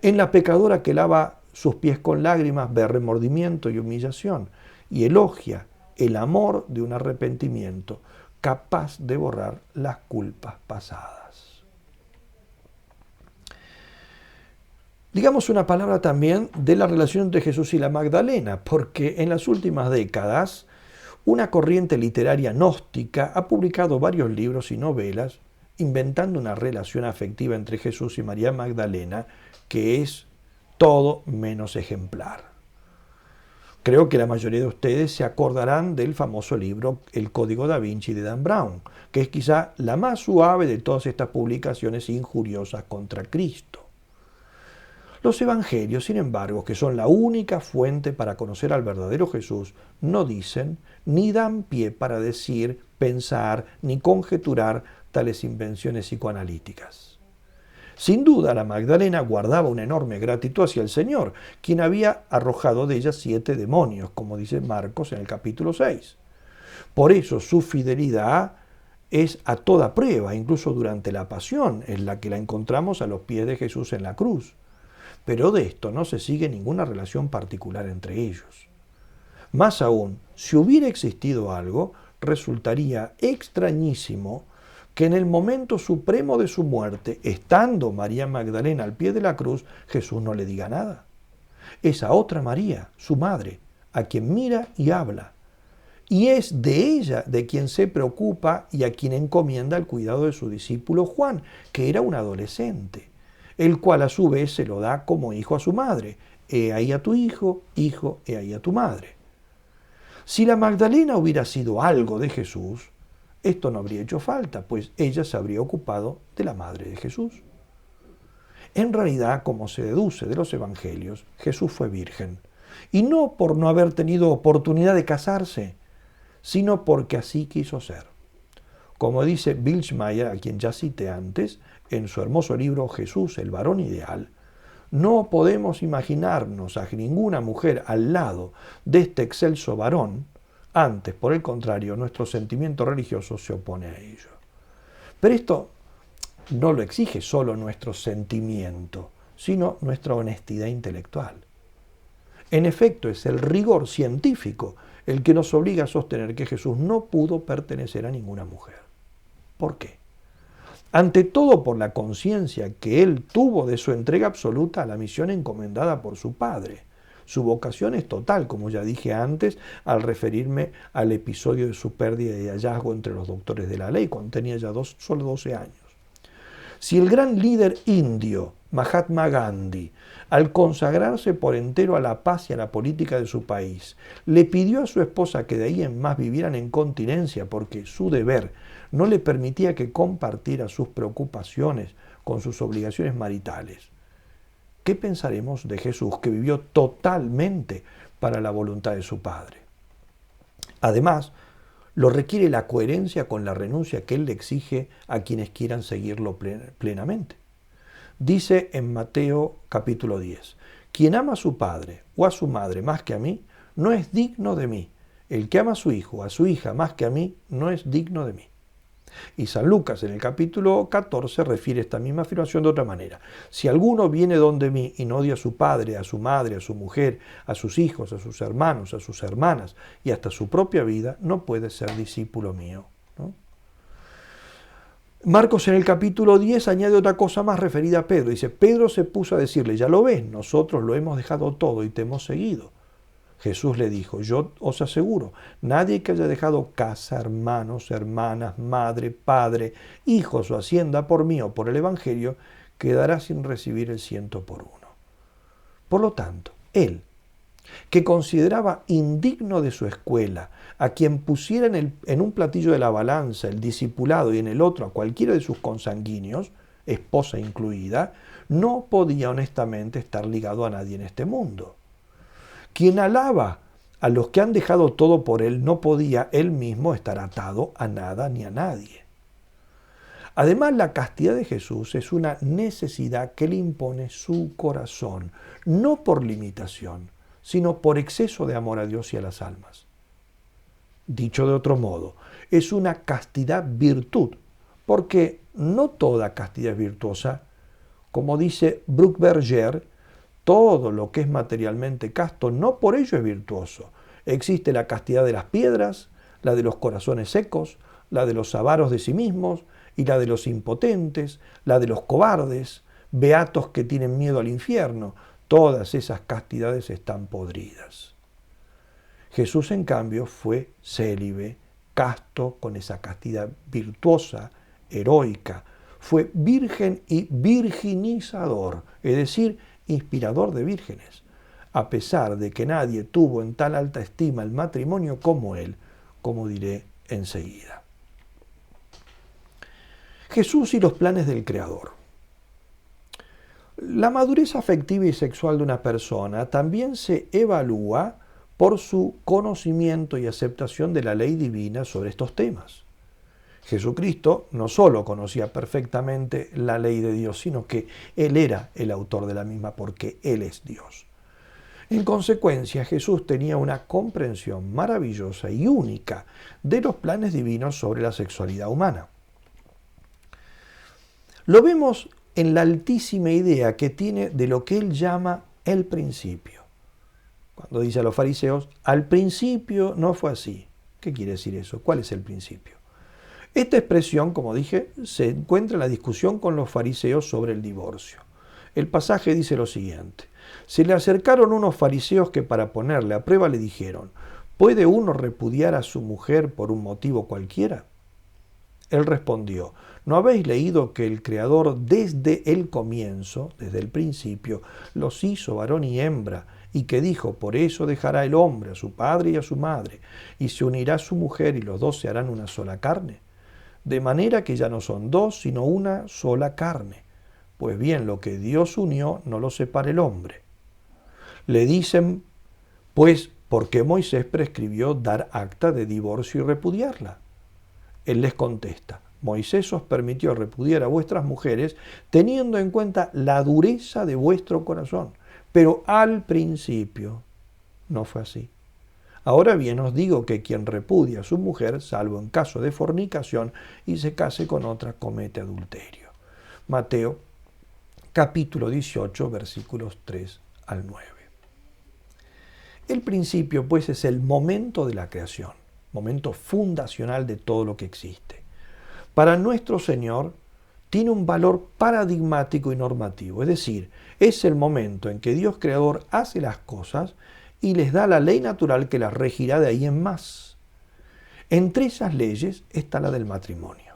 En la pecadora que lava sus pies con lágrimas ve remordimiento y humillación, y elogia el amor de un arrepentimiento capaz de borrar las culpas pasadas. Digamos una palabra también de la relación entre Jesús y la Magdalena, porque en las últimas décadas una corriente literaria gnóstica ha publicado varios libros y novelas inventando una relación afectiva entre Jesús y María Magdalena que es todo menos ejemplar. Creo que la mayoría de ustedes se acordarán del famoso libro El Código Da Vinci de Dan Brown, que es quizá la más suave de todas estas publicaciones injuriosas contra Cristo. Los evangelios, sin embargo, que son la única fuente para conocer al verdadero Jesús, no dicen ni dan pie para decir, pensar ni conjeturar tales invenciones psicoanalíticas. Sin duda, la Magdalena guardaba una enorme gratitud hacia el Señor, quien había arrojado de ella 7 demonios, como dice Marcos en el capítulo 6. Por eso su fidelidad es a toda prueba, incluso durante la pasión, en la que la encontramos a los pies de Jesús en la cruz. Pero de esto no se sigue ninguna relación particular entre ellos. Más aún, si hubiera existido algo, resultaría extrañísimo que en el momento supremo de su muerte, estando María Magdalena al pie de la cruz, Jesús no le diga nada. Esa otra María, su madre, a quien mira y habla. Y es de ella de quien se preocupa y a quien encomienda el cuidado de su discípulo Juan, que era un adolescente, el cual a su vez se lo da como hijo a su madre. He ahí a tu hijo, hijo, he ahí a tu madre. Si la Magdalena hubiera sido algo de Jesús, esto no habría hecho falta, pues ella se habría ocupado de la madre de Jesús. En realidad, como se deduce de los evangelios, Jesús fue virgen. Y no por no haber tenido oportunidad de casarse, sino porque así quiso ser. Como dice Vilsmeier, a quien ya cité antes, en su hermoso libro Jesús, el varón ideal, no podemos imaginarnos a ninguna mujer al lado de este excelso varón. Antes, por el contrario, nuestro sentimiento religioso se opone a ello. Pero esto no lo exige solo nuestro sentimiento, sino nuestra honestidad intelectual. En efecto, es el rigor científico el que nos obliga a sostener que Jesús no pudo pertenecer a ninguna mujer. ¿Por qué? Ante todo por la conciencia que él tuvo de su entrega absoluta a la misión encomendada por su Padre. Su vocación es total, como ya dije antes, al referirme al episodio de su pérdida y hallazgo entre los doctores de la ley, cuando tenía ya solo 12 años. Si el gran líder indio, Mahatma Gandhi, al consagrarse por entero a la paz y a la política de su país, le pidió a su esposa que de ahí en más vivieran en continencia porque su deber no le permitía que compartiera sus preocupaciones con sus obligaciones maritales, ¿qué pensaremos de Jesús, que vivió totalmente para la voluntad de su Padre? Además, lo requiere la coherencia con la renuncia que él le exige a quienes quieran seguirlo plenamente. Dice en Mateo capítulo 10, quien ama a su padre o a su madre más que a mí, no es digno de mí. El que ama a su hijo o a su hija más que a mí, no es digno de mí. Y San Lucas en el capítulo 14 refiere esta misma afirmación de otra manera. Si alguno viene donde mí y no odia a su padre, a su madre, a su mujer, a sus hijos, a sus hermanos, a sus hermanas y hasta su propia vida, no puede ser discípulo mío, ¿no? Marcos en el capítulo 10 añade otra cosa más referida a Pedro. Dice, Pedro se puso a decirle, ya lo ves, nosotros lo hemos dejado todo y te hemos seguido. Jesús le dijo, yo os aseguro, nadie que haya dejado casa, hermanos, hermanas, madre, padre, hijos o hacienda por mí o por el Evangelio, quedará sin recibir el 100 por uno. Por lo tanto, él, que consideraba indigno de su escuela, a quien pusiera en un platillo de la balanza el discipulado y en el otro a cualquiera de sus consanguíneos, esposa incluida, no podía honestamente estar ligado a nadie en este mundo. Quien alaba a los que han dejado todo por él no podía él mismo estar atado a nada ni a nadie. Además, la castidad de Jesús es una necesidad que le impone su corazón, no por limitación, sino por exceso de amor a Dios y a las almas. Dicho de otro modo, es una castidad virtud, porque no toda castidad es virtuosa. Como dice Bruckberger, todo lo que es materialmente casto no por ello es virtuoso. Existe la castidad de las piedras, la de los corazones secos, la de los avaros de sí mismos y la de los impotentes, la de los cobardes, beatos que tienen miedo al infierno. Todas esas castidades están podridas. Jesús, en cambio, fue célibe, casto, con esa castidad virtuosa, heroica. Fue virgen y virginizador, es decir, inspirador de vírgenes, a pesar de que nadie tuvo en tal alta estima el matrimonio como él, como diré enseguida. Jesús y los planes del Creador. La madurez afectiva y sexual de una persona también se evalúa por su conocimiento y aceptación de la ley divina sobre estos temas. Jesucristo no solo conocía perfectamente la ley de Dios, sino que Él era el autor de la misma porque Él es Dios. En consecuencia, Jesús tenía una comprensión maravillosa y única de los planes divinos sobre la sexualidad humana. Lo vemos en la altísima idea que tiene de lo que Él llama el principio. Cuando dice a los fariseos, al principio no fue así. ¿Qué quiere decir eso? ¿Cuál es el principio? Esta expresión, como dije, se encuentra en la discusión con los fariseos sobre el divorcio. El pasaje dice lo siguiente: se le acercaron unos fariseos que para ponerle a prueba le dijeron, ¿puede uno repudiar a su mujer por un motivo cualquiera? Él respondió, ¿no habéis leído que el Creador desde el comienzo, desde el principio, los hizo varón y hembra, y que dijo, por eso dejará el hombre a su padre y a su madre, y se unirá a su mujer, y los dos se harán una sola carne? De manera que ya no son dos, sino una sola carne. Pues bien, lo que Dios unió, no lo separe el hombre. Le dicen, pues, ¿por qué Moisés prescribió dar acta de divorcio y repudiarla? Él les contesta, Moisés os permitió repudiar a vuestras mujeres teniendo en cuenta la dureza de vuestro corazón, pero al principio no fue así. Ahora bien os digo que quien repudia a su mujer, salvo en caso de fornicación, y se case con otra, comete adulterio. Mateo capítulo 18, versículos 3 al 9. El principio, pues, es el momento de la creación, momento fundacional de todo lo que existe. Para nuestro Señor tiene un valor paradigmático y normativo, es decir, es el momento en que Dios Creador hace las cosas y les da la ley natural que las regirá de ahí en más. Entre esas leyes está la del matrimonio.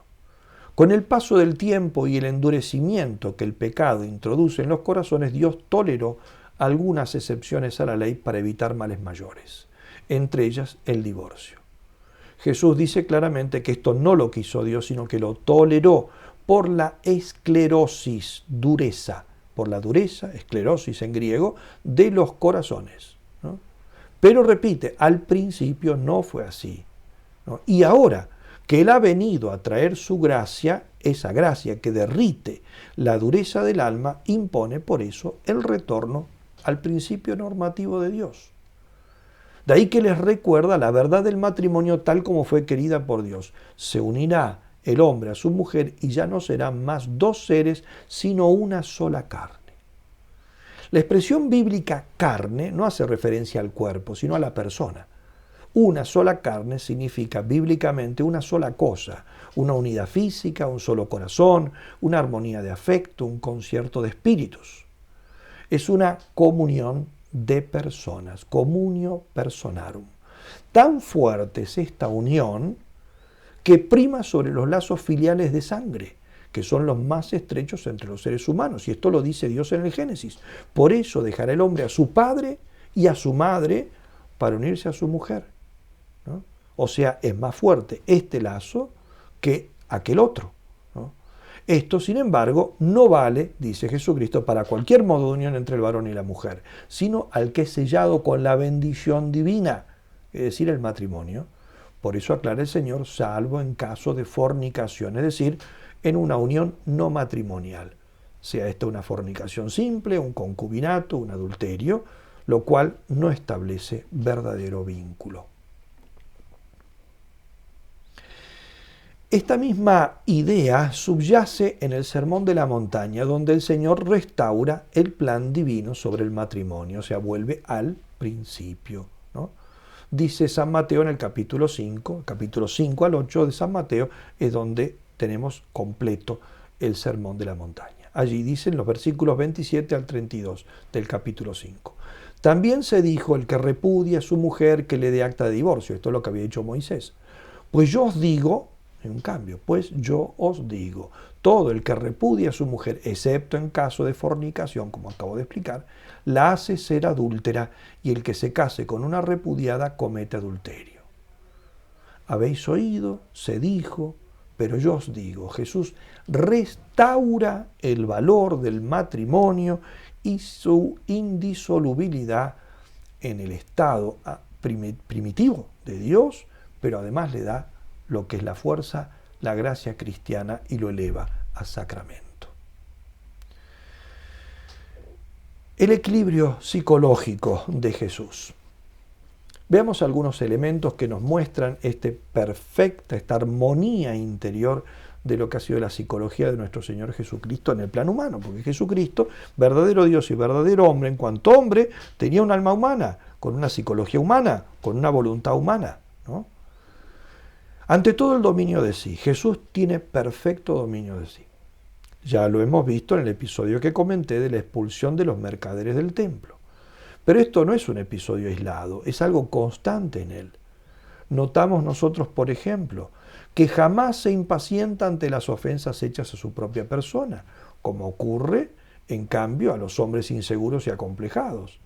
Con el paso del tiempo y el endurecimiento que el pecado introduce en los corazones, Dios toleró algunas excepciones a la ley para evitar males mayores, entre ellas el divorcio. Jesús dice claramente que esto no lo quiso Dios, sino que lo toleró por la esclerosis, dureza, por la dureza, esclerosis en griego, de los corazones, ¿no? Pero repite, al principio no fue así, ¿no? Y ahora que Él ha venido a traer su gracia, esa gracia que derrite la dureza del alma, impone por eso el retorno al principio normativo de Dios. De ahí que les recuerda la verdad del matrimonio tal como fue querida por Dios. Se unirá el hombre a su mujer y ya no serán más dos seres, sino una sola carne. La expresión bíblica carne no hace referencia al cuerpo, sino a la persona. Una sola carne significa bíblicamente una sola cosa, una unidad física, un solo corazón, una armonía de afecto, un concierto de espíritus. Es una comunión de personas, communio personarum. Tan fuerte es esta unión que prima sobre los lazos filiales de sangre, que son los más estrechos entre los seres humanos, y esto lo dice Dios en el Génesis. Por eso dejará el hombre a su padre y a su madre para unirse a su mujer, ¿no? O sea, es más fuerte este lazo que aquel otro, ¿no? Esto, sin embargo, no vale, dice Jesucristo, para cualquier modo de unión entre el varón y la mujer, sino al que es sellado con la bendición divina, es decir, el matrimonio. Por eso aclara el Señor, salvo en caso de fornicación, es decir, en una unión no matrimonial, sea esta una fornicación simple, un concubinato, un adulterio, lo cual no establece verdadero vínculo. Esta misma idea subyace en el Sermón de la Montaña, donde el Señor restaura el plan divino sobre el matrimonio, o sea, vuelve al principio, ¿no? Dice San Mateo en el capítulo 5 al 8 de San Mateo es donde tenemos completo el Sermón de la Montaña. Allí dicen los versículos 27 al 32 del capítulo 5. También se dijo, el que repudia a su mujer que le dé acta de divorcio. Esto es lo que había dicho Moisés. Pues yo os digo, en un cambio, pues yo os digo, todo el que repudia a su mujer, excepto en caso de fornicación, como acabo de explicar, la hace ser adúltera, y el que se case con una repudiada comete adulterio. Habéis oído, se dijo, pero yo os digo, Jesús restaura el valor del matrimonio y su indisolubilidad en el estado primitivo de Dios, pero además le da lo que es la fuerza la gracia cristiana y lo eleva a sacramento. El equilibrio psicológico de Jesús. Veamos algunos elementos que nos muestran esta armonía interior de lo que ha sido la psicología de nuestro Señor Jesucristo en el plano humano, porque Jesucristo, verdadero Dios y verdadero hombre, en cuanto hombre, tenía un alma humana, con una psicología humana, con una voluntad humana, ¿no? Ante todo el dominio de sí, Jesús tiene perfecto dominio de sí. Ya lo hemos visto en el episodio que comenté de la expulsión de los mercaderes del templo. Pero esto no es un episodio aislado, es algo constante en él. Notamos nosotros, por ejemplo, que jamás se impacienta ante las ofensas hechas a su propia persona, como ocurre, en cambio, a los hombres inseguros y acomplejados.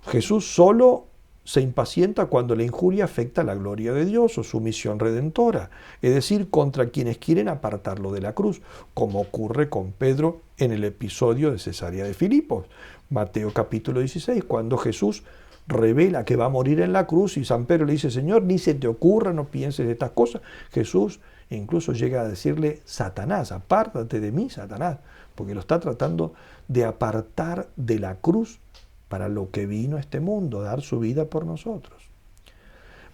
Jesús solo se impacienta cuando la injuria afecta la gloria de Dios o su misión redentora, es decir, contra quienes quieren apartarlo de la cruz, como ocurre con Pedro en el episodio de Cesarea de Filipos, Mateo capítulo 16, cuando Jesús revela que va a morir en la cruz y San Pedro le dice, Señor, ni se te ocurra, no pienses de estas cosas. Jesús incluso llega a decirle, Satanás, apártate de mí, Satanás, porque lo está tratando de apartar de la cruz para lo que vino a este mundo, dar su vida por nosotros.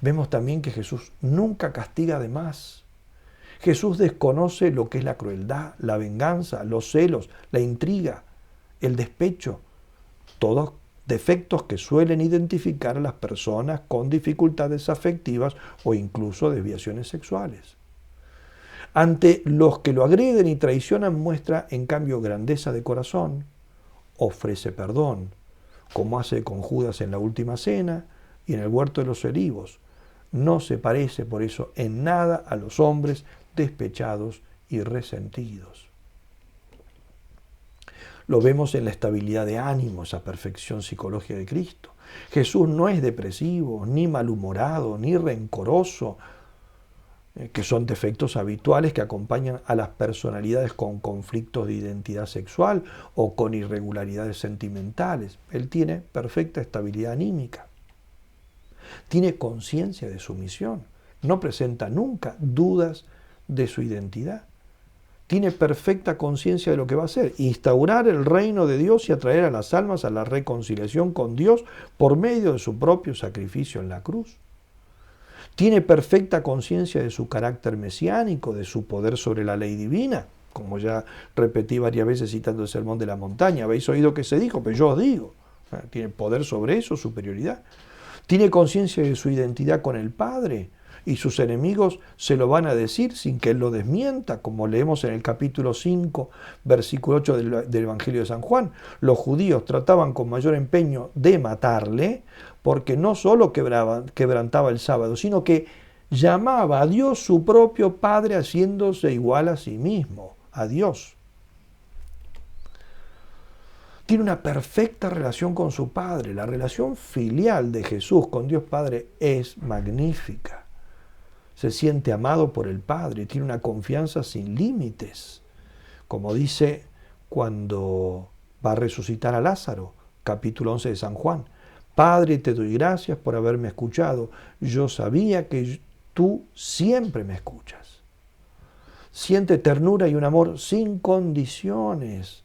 Vemos también que Jesús nunca castiga de más. Jesús desconoce lo que es la crueldad, la venganza, los celos, la intriga, el despecho, todos defectos que suelen identificar a las personas con dificultades afectivas o incluso desviaciones sexuales. Ante los que lo agreden y traicionan muestra en cambio grandeza de corazón, ofrece perdón, como hace con Judas en la última cena y en el huerto de los olivos. No se parece por eso en nada a los hombres despechados y resentidos. Lo vemos en la estabilidad de ánimo, esa perfección psicológica de Cristo. Jesús no es depresivo, ni malhumorado, ni rencoroso, que son defectos habituales que acompañan a las personalidades con conflictos de identidad sexual o con irregularidades sentimentales. Él tiene perfecta estabilidad anímica. Tiene conciencia de su misión. No presenta nunca dudas de su identidad. Tiene perfecta conciencia de lo que va a hacer, instaurar el reino de Dios y atraer a las almas a la reconciliación con Dios por medio de su propio sacrificio en la cruz. Tiene perfecta conciencia de su carácter mesiánico, de su poder sobre la ley divina, como ya repetí varias veces citando el Sermón de la Montaña. Habéis oído que se dijo, pero yo os digo. Tiene poder sobre eso, superioridad. Tiene conciencia de su identidad con el Padre, y sus enemigos se lo van a decir sin que él lo desmienta, como leemos en el capítulo 5, versículo 8 del Evangelio de San Juan. Los judíos trataban con mayor empeño de matarle, porque no solo quebrantaba el sábado, sino que llamaba a Dios su propio Padre, haciéndose igual a sí mismo, a Dios. Tiene una perfecta relación con su Padre. La relación filial de Jesús con Dios Padre es magnífica. Se siente amado por el Padre, tiene una confianza sin límites, como dice cuando va a resucitar a Lázaro, capítulo 11 de San Juan. Padre, te doy gracias por haberme escuchado. Yo sabía que tú siempre me escuchas. Siente ternura y un amor sin condiciones.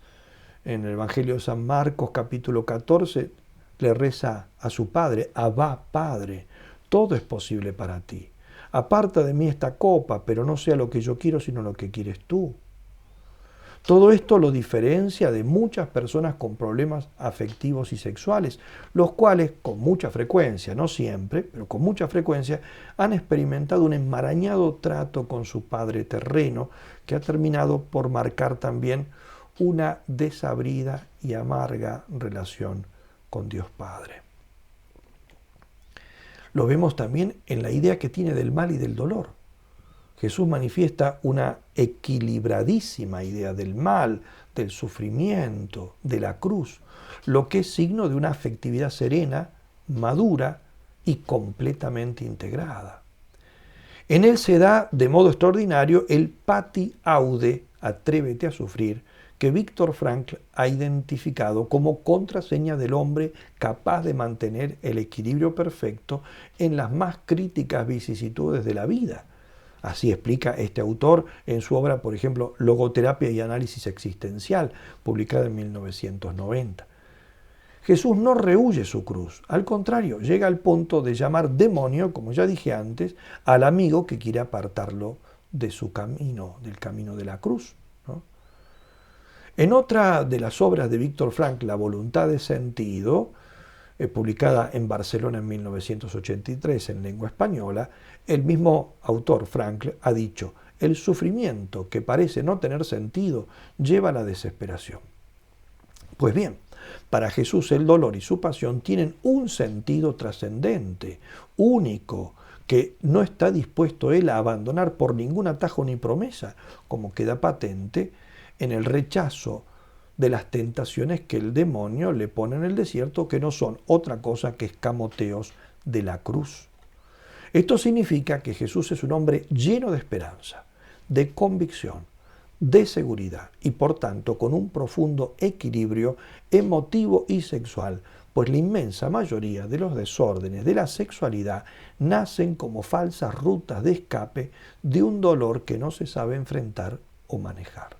En el Evangelio de San Marcos, capítulo 14, le reza a su Padre, Abba, Padre, todo es posible para ti. Aparta de mí esta copa, pero no sea lo que yo quiero, sino lo que quieres tú. Todo esto lo diferencia de muchas personas con problemas afectivos y sexuales, los cuales con mucha frecuencia, no siempre, pero con mucha frecuencia, han experimentado un enmarañado trato con su padre terreno, que ha terminado por marcar también una desabrida y amarga relación con Dios Padre. Lo vemos también en la idea que tiene del mal y del dolor. Jesús manifiesta una equilibradísima idea del mal, del sufrimiento, de la cruz, lo que es signo de una afectividad serena, madura y completamente integrada. En él se da de modo extraordinario el pati aude, atrévete a sufrir, que Víctor Frankl ha identificado como contraseña del hombre capaz de mantener el equilibrio perfecto en las más críticas vicisitudes de la vida, Así explica este autor en su obra, por ejemplo, Logoterapia y Análisis Existencial, publicada en 1990. Jesús no rehúye su cruz, al contrario, llega al punto de llamar demonio, como ya dije antes, al amigo que quiere apartarlo de su camino, del camino de la cruz, ¿no? En otra de las obras de Víctor Frankl, La voluntad de sentido, publicada en Barcelona en 1983 en lengua española, el mismo autor Frankl ha dicho: el sufrimiento que parece no tener sentido lleva a la desesperación. Pues bien, para Jesús el dolor y su pasión tienen un sentido trascendente, único, que no está dispuesto él a abandonar por ningún atajo ni promesa, como queda patente en el rechazo de las tentaciones que el demonio le pone en el desierto, que no son otra cosa que escamoteos de la cruz. Esto significa que Jesús es un hombre lleno de esperanza, de convicción, de seguridad y por tanto con un profundo equilibrio emotivo y sexual, pues la inmensa mayoría de los desórdenes de la sexualidad nacen como falsas rutas de escape de un dolor que no se sabe enfrentar o manejar.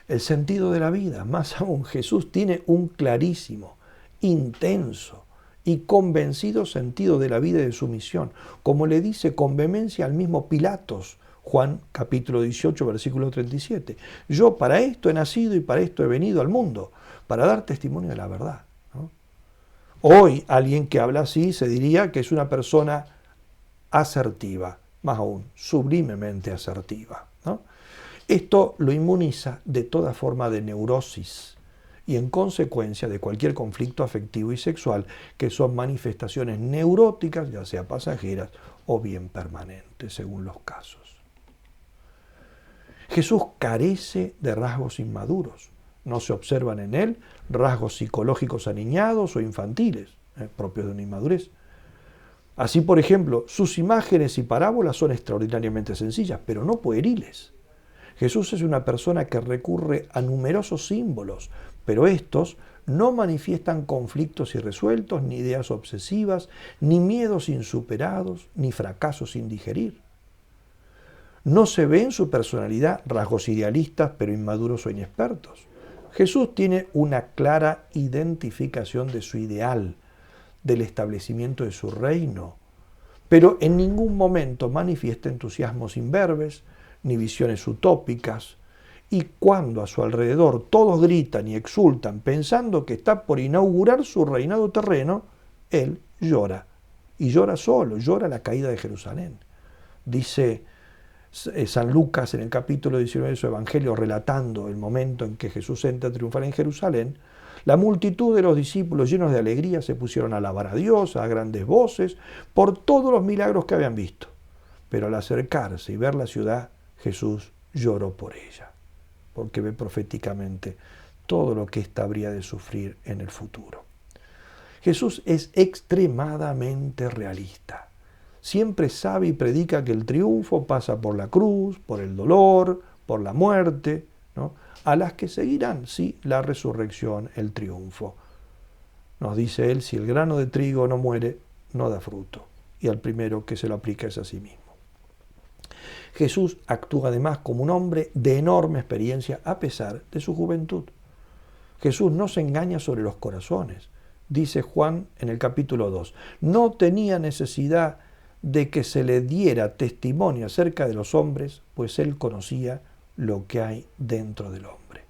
El sentido de la vida, más aún, Jesús tiene un clarísimo, intenso y convencido sentido de la vida y de su misión, como le dice con vehemencia al mismo Pilatos, Juan capítulo 18, versículo 37. Yo para esto he nacido y para esto he venido al mundo, para dar testimonio de la verdad, ¿no? Hoy alguien que habla así se diría que es una persona asertiva, más aún, sublimemente asertiva, ¿no? Esto lo inmuniza de toda forma de neurosis y en consecuencia de cualquier conflicto afectivo y sexual, que son manifestaciones neuróticas, ya sea pasajeras o bien permanentes, según los casos. Jesús carece de rasgos inmaduros. No se observan en él rasgos psicológicos aniñados o infantiles, propios de una inmadurez. Así, por ejemplo, sus imágenes y parábolas son extraordinariamente sencillas, pero no pueriles. Jesús es una persona que recurre a numerosos símbolos, pero estos no manifiestan conflictos irresueltos, ni ideas obsesivas, ni miedos insuperados, ni fracasos sin digerir. No se ve en su personalidad rasgos idealistas, pero inmaduros o inexpertos. Jesús tiene una clara identificación de su ideal, del establecimiento de su reino, pero en ningún momento manifiesta entusiasmos imberbes, ni visiones utópicas, y cuando a su alrededor todos gritan y exultan pensando que está por inaugurar su reinado terreno, él llora, y llora solo, llora la caída de Jerusalén. Dice San Lucas en el capítulo 19 de su Evangelio, relatando el momento en que Jesús entra triunfal en Jerusalén: la multitud de los discípulos llenos de alegría se pusieron a alabar a Dios a grandes voces por todos los milagros que habían visto. Pero al acercarse y ver la ciudad, Jesús lloró por ella, porque ve proféticamente todo lo que ésta habría de sufrir en el futuro. Jesús es extremadamente realista. Siempre sabe y predica que el triunfo pasa por la cruz, por el dolor, por la muerte, ¿no? A las que seguirán, sí, la resurrección, el triunfo. Nos dice él: si el grano de trigo no muere, no da fruto. Y al primero que se lo aplica es a sí mismo. Jesús actúa además como un hombre de enorme experiencia a pesar de su juventud. Jesús no se engaña sobre los corazones. Dice Juan en el capítulo 2, no tenía necesidad de que se le diera testimonio acerca de los hombres, pues él conocía lo que hay dentro del hombre.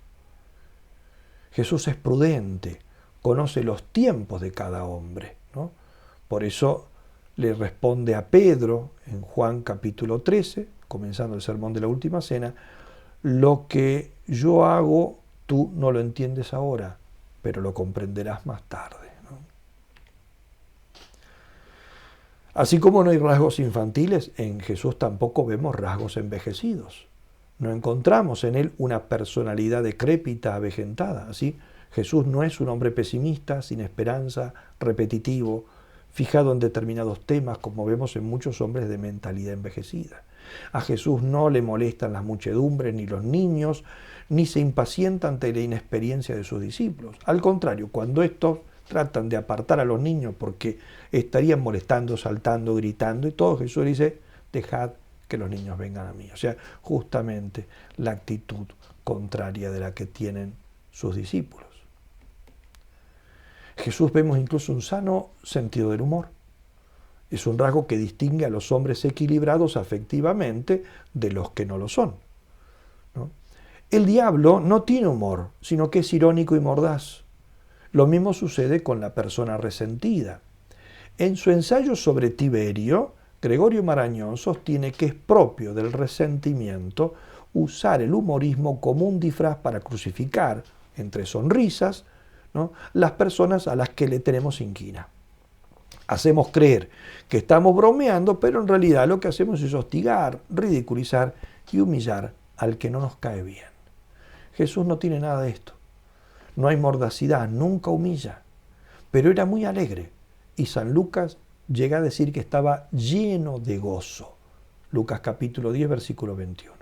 Jesús es prudente, conoce los tiempos de cada hombre, ¿no? Por eso le responde a Pedro en Juan capítulo 13, comenzando el sermón de la última cena: lo que yo hago tú no lo entiendes ahora, pero lo comprenderás más tarde, ¿no? Así como no hay rasgos infantiles, en Jesús tampoco vemos rasgos envejecidos. No encontramos en él una personalidad decrépita, avejentada. Así, Jesús no es un hombre pesimista, sin esperanza, repetitivo, fijado en determinados temas, como vemos en muchos hombres de mentalidad envejecida. A Jesús no le molestan las muchedumbres ni los niños, ni se impacienta ante la inexperiencia de sus discípulos. Al contrario, cuando estos tratan de apartar a los niños porque estarían molestando, saltando, gritando, y todo. Jesús dice, dejad que los niños vengan a mí. O sea, justamente la actitud contraria de la que tienen sus discípulos. Jesús vemos incluso un sano sentido del humor. Es un rasgo que distingue a los hombres equilibrados afectivamente de los que no lo son, ¿no? El diablo no tiene humor, sino que es irónico y mordaz. Lo mismo sucede con la persona resentida. En su ensayo sobre Tiberio, Gregorio Marañón sostiene que es propio del resentimiento usar el humorismo como un disfraz para crucificar, entre sonrisas, ¿no?, las personas a las que le tenemos inquina. Hacemos creer que estamos bromeando, pero en realidad lo que hacemos es hostigar, ridiculizar y humillar al que no nos cae bien. Jesús no tiene nada de esto. No hay mordacidad, nunca humilla, pero era muy alegre. Y San Lucas llega a decir que estaba lleno de gozo. Lucas capítulo 10, versículo 21.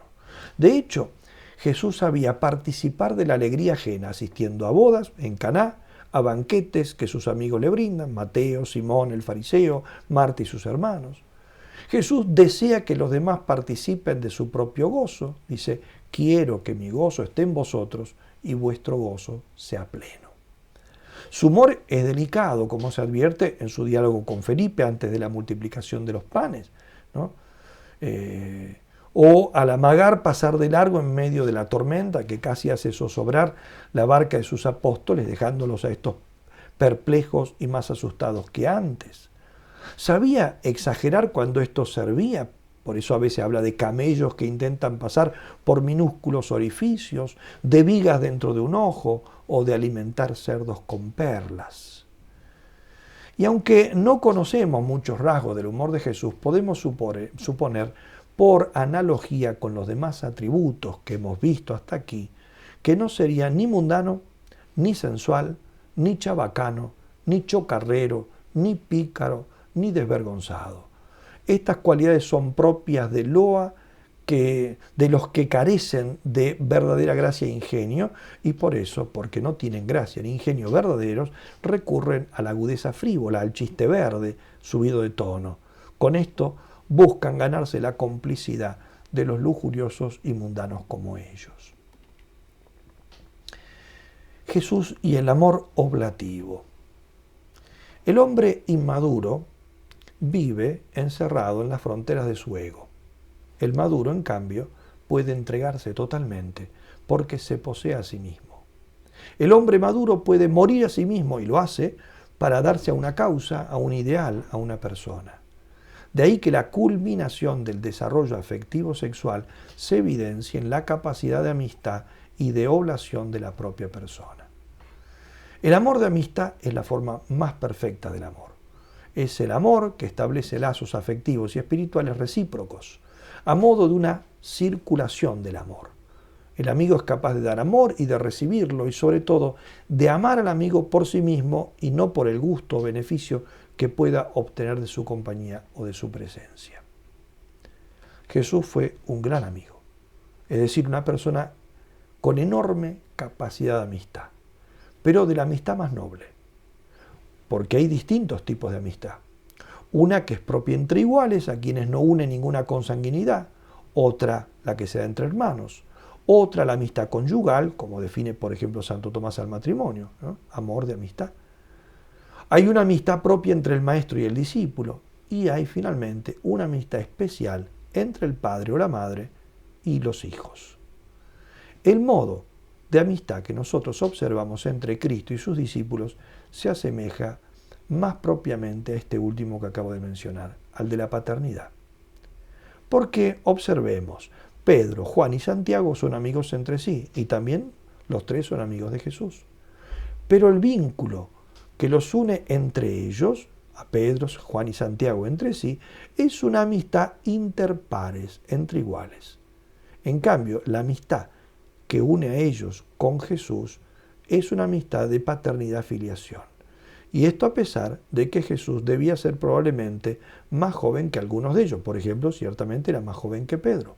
De hecho, Jesús sabía participar de la alegría ajena, asistiendo a bodas en Caná, a banquetes que sus amigos le brindan, Mateo, Simón el fariseo, Marta y sus hermanos. Jesús desea que los demás participen de su propio gozo. Dice, quiero que mi gozo esté en vosotros y vuestro gozo sea pleno. Su humor es delicado, como se advierte en su diálogo con Felipe antes de la multiplicación de los panes, ¿no? O al amagar pasar de largo en medio de la tormenta que casi hace zozobrar la barca de sus apóstoles, dejándolos a estos perplejos y más asustados que antes. Sabía exagerar cuando esto servía, por eso a veces habla de camellos que intentan pasar por minúsculos orificios, de vigas dentro de un ojo o de alimentar cerdos con perlas. Y aunque no conocemos muchos rasgos del humor de Jesús, podemos suponer, por analogía con los demás atributos que hemos visto hasta aquí, que no sería ni mundano, ni sensual, ni chabacano, ni chocarrero, ni pícaro, ni desvergonzado. Estas cualidades son propias de los que carecen de verdadera gracia e ingenio, y por eso, porque no tienen gracia ni ingenio verdaderos, recurren a la agudeza frívola, al chiste verde, subido de tono. Con esto buscan ganarse la complicidad de los lujuriosos y mundanos como ellos. Jesús y el amor oblativo. El hombre inmaduro vive encerrado en las fronteras de su ego. El maduro, en cambio, puede entregarse totalmente porque se posee a sí mismo. El hombre maduro puede morir a sí mismo y lo hace para darse a una causa, a un ideal, a una persona. De ahí que la culminación del desarrollo afectivo sexual se evidencia en la capacidad de amistad y de oblación de la propia persona. El amor de amistad es la forma más perfecta del amor. Es el amor que establece lazos afectivos y espirituales recíprocos, a modo de una circulación del amor. El amigo es capaz de dar amor y de recibirlo, y sobre todo de amar al amigo por sí mismo y no por el gusto o beneficio que pueda obtener de su compañía o de su presencia. Jesús fue un gran amigo, es decir, una persona con enorme capacidad de amistad, pero de la amistad más noble, porque hay distintos tipos de amistad. Una que es propia entre iguales, a quienes no une ninguna consanguinidad; otra, la que se da entre hermanos; otra, la amistad conyugal, como define, por ejemplo, Santo Tomás al matrimonio, ¿no? Amor de amistad. Hay una amistad propia entre el maestro y el discípulo, y hay finalmente una amistad especial entre el padre o la madre y los hijos. El modo de amistad que nosotros observamos entre Cristo y sus discípulos se asemeja más propiamente a este último que acabo de mencionar, al de la paternidad. Porque observemos, Pedro, Juan y Santiago son amigos entre sí, y también los tres son amigos de Jesús. Pero el vínculo que los une entre ellos, a Pedro, Juan y Santiago entre sí, es una amistad interpares, entre iguales. En cambio, la amistad que une a ellos con Jesús es una amistad de paternidad-filiación. Y esto a pesar de que Jesús debía ser probablemente más joven que algunos de ellos. Por ejemplo, ciertamente era más joven que Pedro.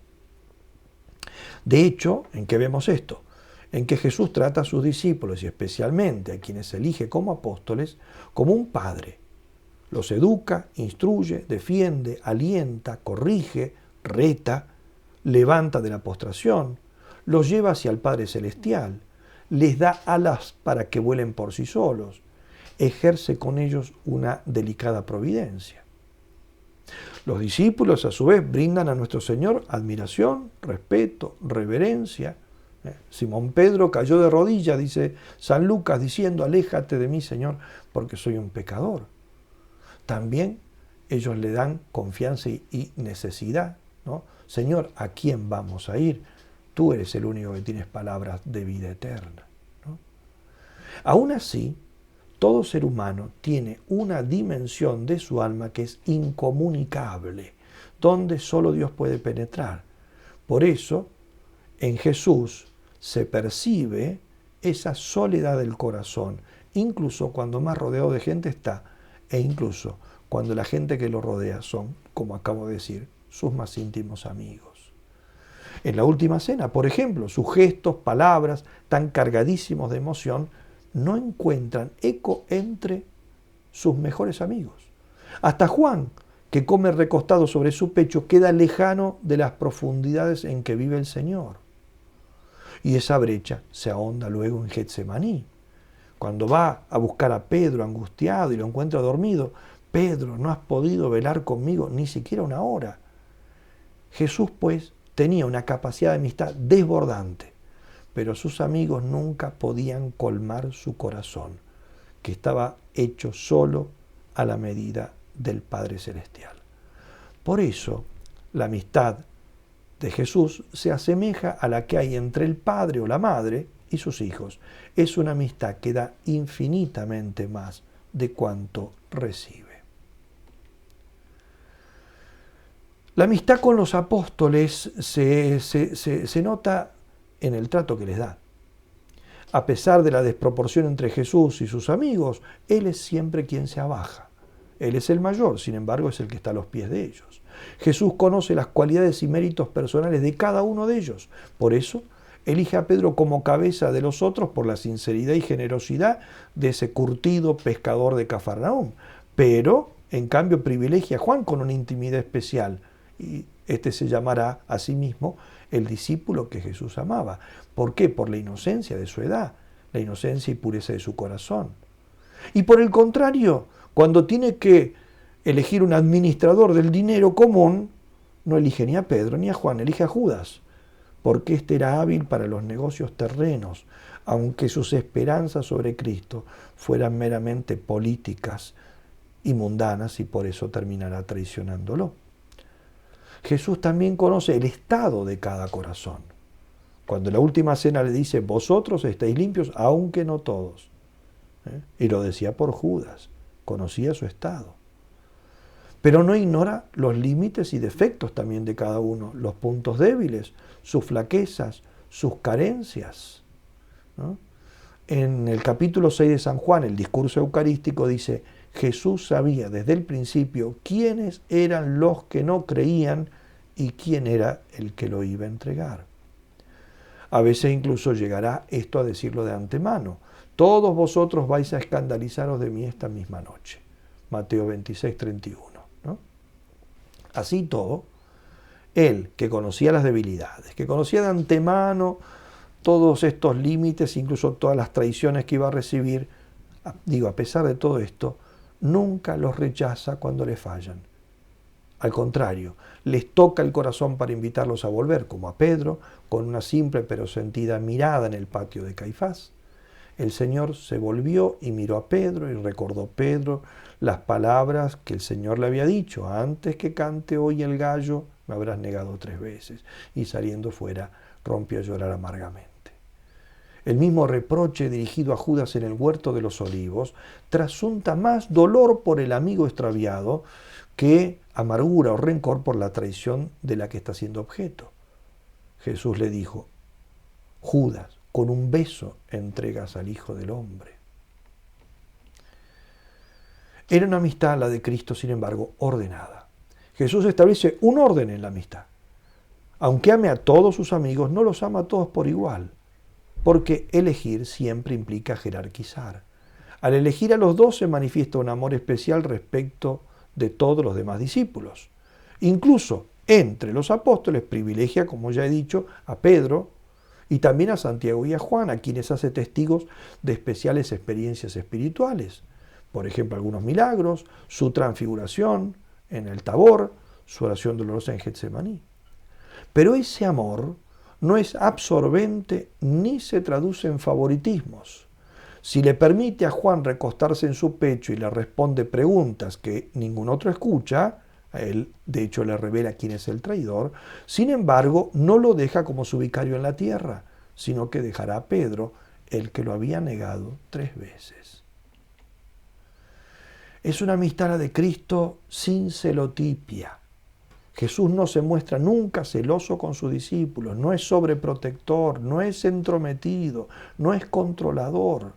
De hecho, ¿en qué vemos esto? en que Jesús trata a sus discípulos y especialmente a quienes elige como apóstoles como un padre. Los educa, instruye, defiende, alienta, corrige, reta, levanta de la postración, los lleva hacia el Padre Celestial, les da alas para que vuelen por sí solos, ejerce con ellos una delicada providencia. Los discípulos, a su vez, brindan a nuestro Señor admiración, respeto, reverencia. Simón Pedro cayó de rodillas, dice San Lucas, diciendo: aléjate de mí, Señor, porque soy un pecador. También ellos le dan confianza y necesidad, ¿no? Señor, ¿a quién vamos a ir? Tú eres el único que tienes palabras de vida eterna, ¿no? Aún así, todo ser humano tiene una dimensión de su alma que es incomunicable, donde solo Dios puede penetrar. Por eso, en Jesús se percibe esa soledad del corazón, incluso cuando más rodeado de gente está, e incluso cuando la gente que lo rodea son, como acabo de decir, sus más íntimos amigos. En la última cena, por ejemplo, sus gestos, palabras, tan cargadísimos de emoción, no encuentran eco entre sus mejores amigos. Hasta Juan, que come recostado sobre su pecho, queda lejano de las profundidades en que vive el Señor. Y esa brecha se ahonda luego en Getsemaní. Cuando va a buscar a Pedro angustiado y lo encuentra dormido: Pedro, no has podido velar conmigo ni siquiera una hora. Jesús, pues, tenía una capacidad de amistad desbordante, pero sus amigos nunca podían colmar su corazón, que estaba hecho solo a la medida del Padre Celestial. Por eso, la amistad de Jesús se asemeja a la que hay entre el padre o la madre y sus hijos. Es una amistad que da infinitamente más de cuanto recibe. La amistad con los apóstoles se nota en el trato que les da. A pesar de la desproporción entre Jesús y sus amigos, Él es siempre quien se abaja. Él es el mayor, sin embargo es el que está a los pies de ellos. Jesús conoce las cualidades y méritos personales de cada uno de ellos. Por eso, elige a Pedro como cabeza de los otros por la sinceridad y generosidad de ese curtido pescador de Cafarnaúm. Pero, en cambio, privilegia a Juan con una intimidad especial. Y este se llamará a sí mismo el discípulo que Jesús amaba. ¿Por qué? Por la inocencia de su edad, la inocencia y pureza de su corazón. Y por el contrario, cuando tiene que elegir un administrador del dinero común, no elige ni a Pedro ni a Juan, elige a Judas, porque éste era hábil para los negocios terrenos, aunque sus esperanzas sobre Cristo fueran meramente políticas y mundanas, y por eso terminará traicionándolo. Jesús también conoce el estado de cada corazón. Cuando en la última cena le dice: vosotros estáis limpios, aunque no todos. Y lo decía por Judas, conocía su estado. Pero no ignora los límites y defectos también de cada uno, los puntos débiles, sus flaquezas, sus carencias, ¿no? En el capítulo 6 de San Juan, el discurso eucarístico, dice: Jesús sabía desde el principio quiénes eran los que no creían y quién era el que lo iba a entregar. A veces incluso llegará esto a decirlo de antemano: todos vosotros vais a escandalizaros de mí esta misma noche. Mateo 26, 31. ¿No? Así todo, él, que conocía las debilidades, que conocía de antemano todos estos límites, incluso todas las traiciones que iba a recibir, a pesar de todo esto, nunca los rechaza cuando le fallan. Al contrario, les toca el corazón para invitarlos a volver, como a Pedro, con una simple pero sentida mirada en el patio de Caifás. El Señor se volvió y miró a Pedro y recordó Pedro las palabras que el Señor le había dicho: antes que cante hoy el gallo, me habrás negado 3 veces. Y saliendo fuera, rompió a llorar amargamente. El mismo reproche dirigido a Judas en el huerto de los Olivos trasunta más dolor por el amigo extraviado que amargura o rencor por la traición de la que está siendo objeto. Jesús le dijo: Judas, con un beso entregas al Hijo del Hombre. Era una amistad, la de Cristo, sin embargo, ordenada. Jesús establece un orden en la amistad. Aunque ame a todos sus amigos, no los ama a todos por igual. porque elegir siempre implica jerarquizar. Al elegir a los 12 manifiesta un amor especial respecto de todos los demás discípulos. Incluso entre los apóstoles privilegia, como ya he dicho, a Pedro y también a Santiago y a Juan, a quienes hace testigos de especiales experiencias espirituales. Por ejemplo, algunos milagros, su transfiguración en el Tabor, su oración dolorosa en Getsemaní. Pero ese amor no es absorbente ni se traduce en favoritismos. Si le permite a Juan recostarse en su pecho y le responde preguntas que ningún otro escucha, a él de hecho le revela quién es el traidor, sin embargo no lo deja como su vicario en la tierra, sino que dejará a Pedro, el que lo había negado 3 veces. Es una amistad la de Cristo sin celotipia. Jesús no se muestra nunca celoso con sus discípulos, no es sobreprotector, no es entrometido, no es controlador.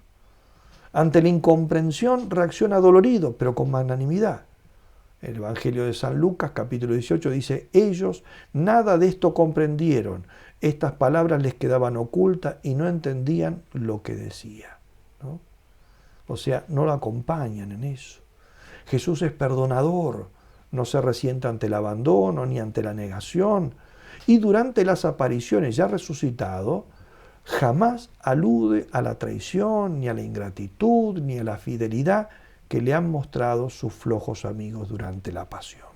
Ante la incomprensión reacciona dolorido, pero con magnanimidad. El Evangelio de San Lucas, capítulo 18, dice: ellos nada de esto comprendieron, estas palabras les quedaban ocultas y no entendían lo que decía, ¿no? O sea, no lo acompañan en eso. Jesús es perdonador, no se resiente ante el abandono ni ante la negación, y durante las apariciones ya resucitado, jamás alude a la traición, ni a la ingratitud, ni a la fidelidad que le han mostrado sus flojos amigos durante la pasión.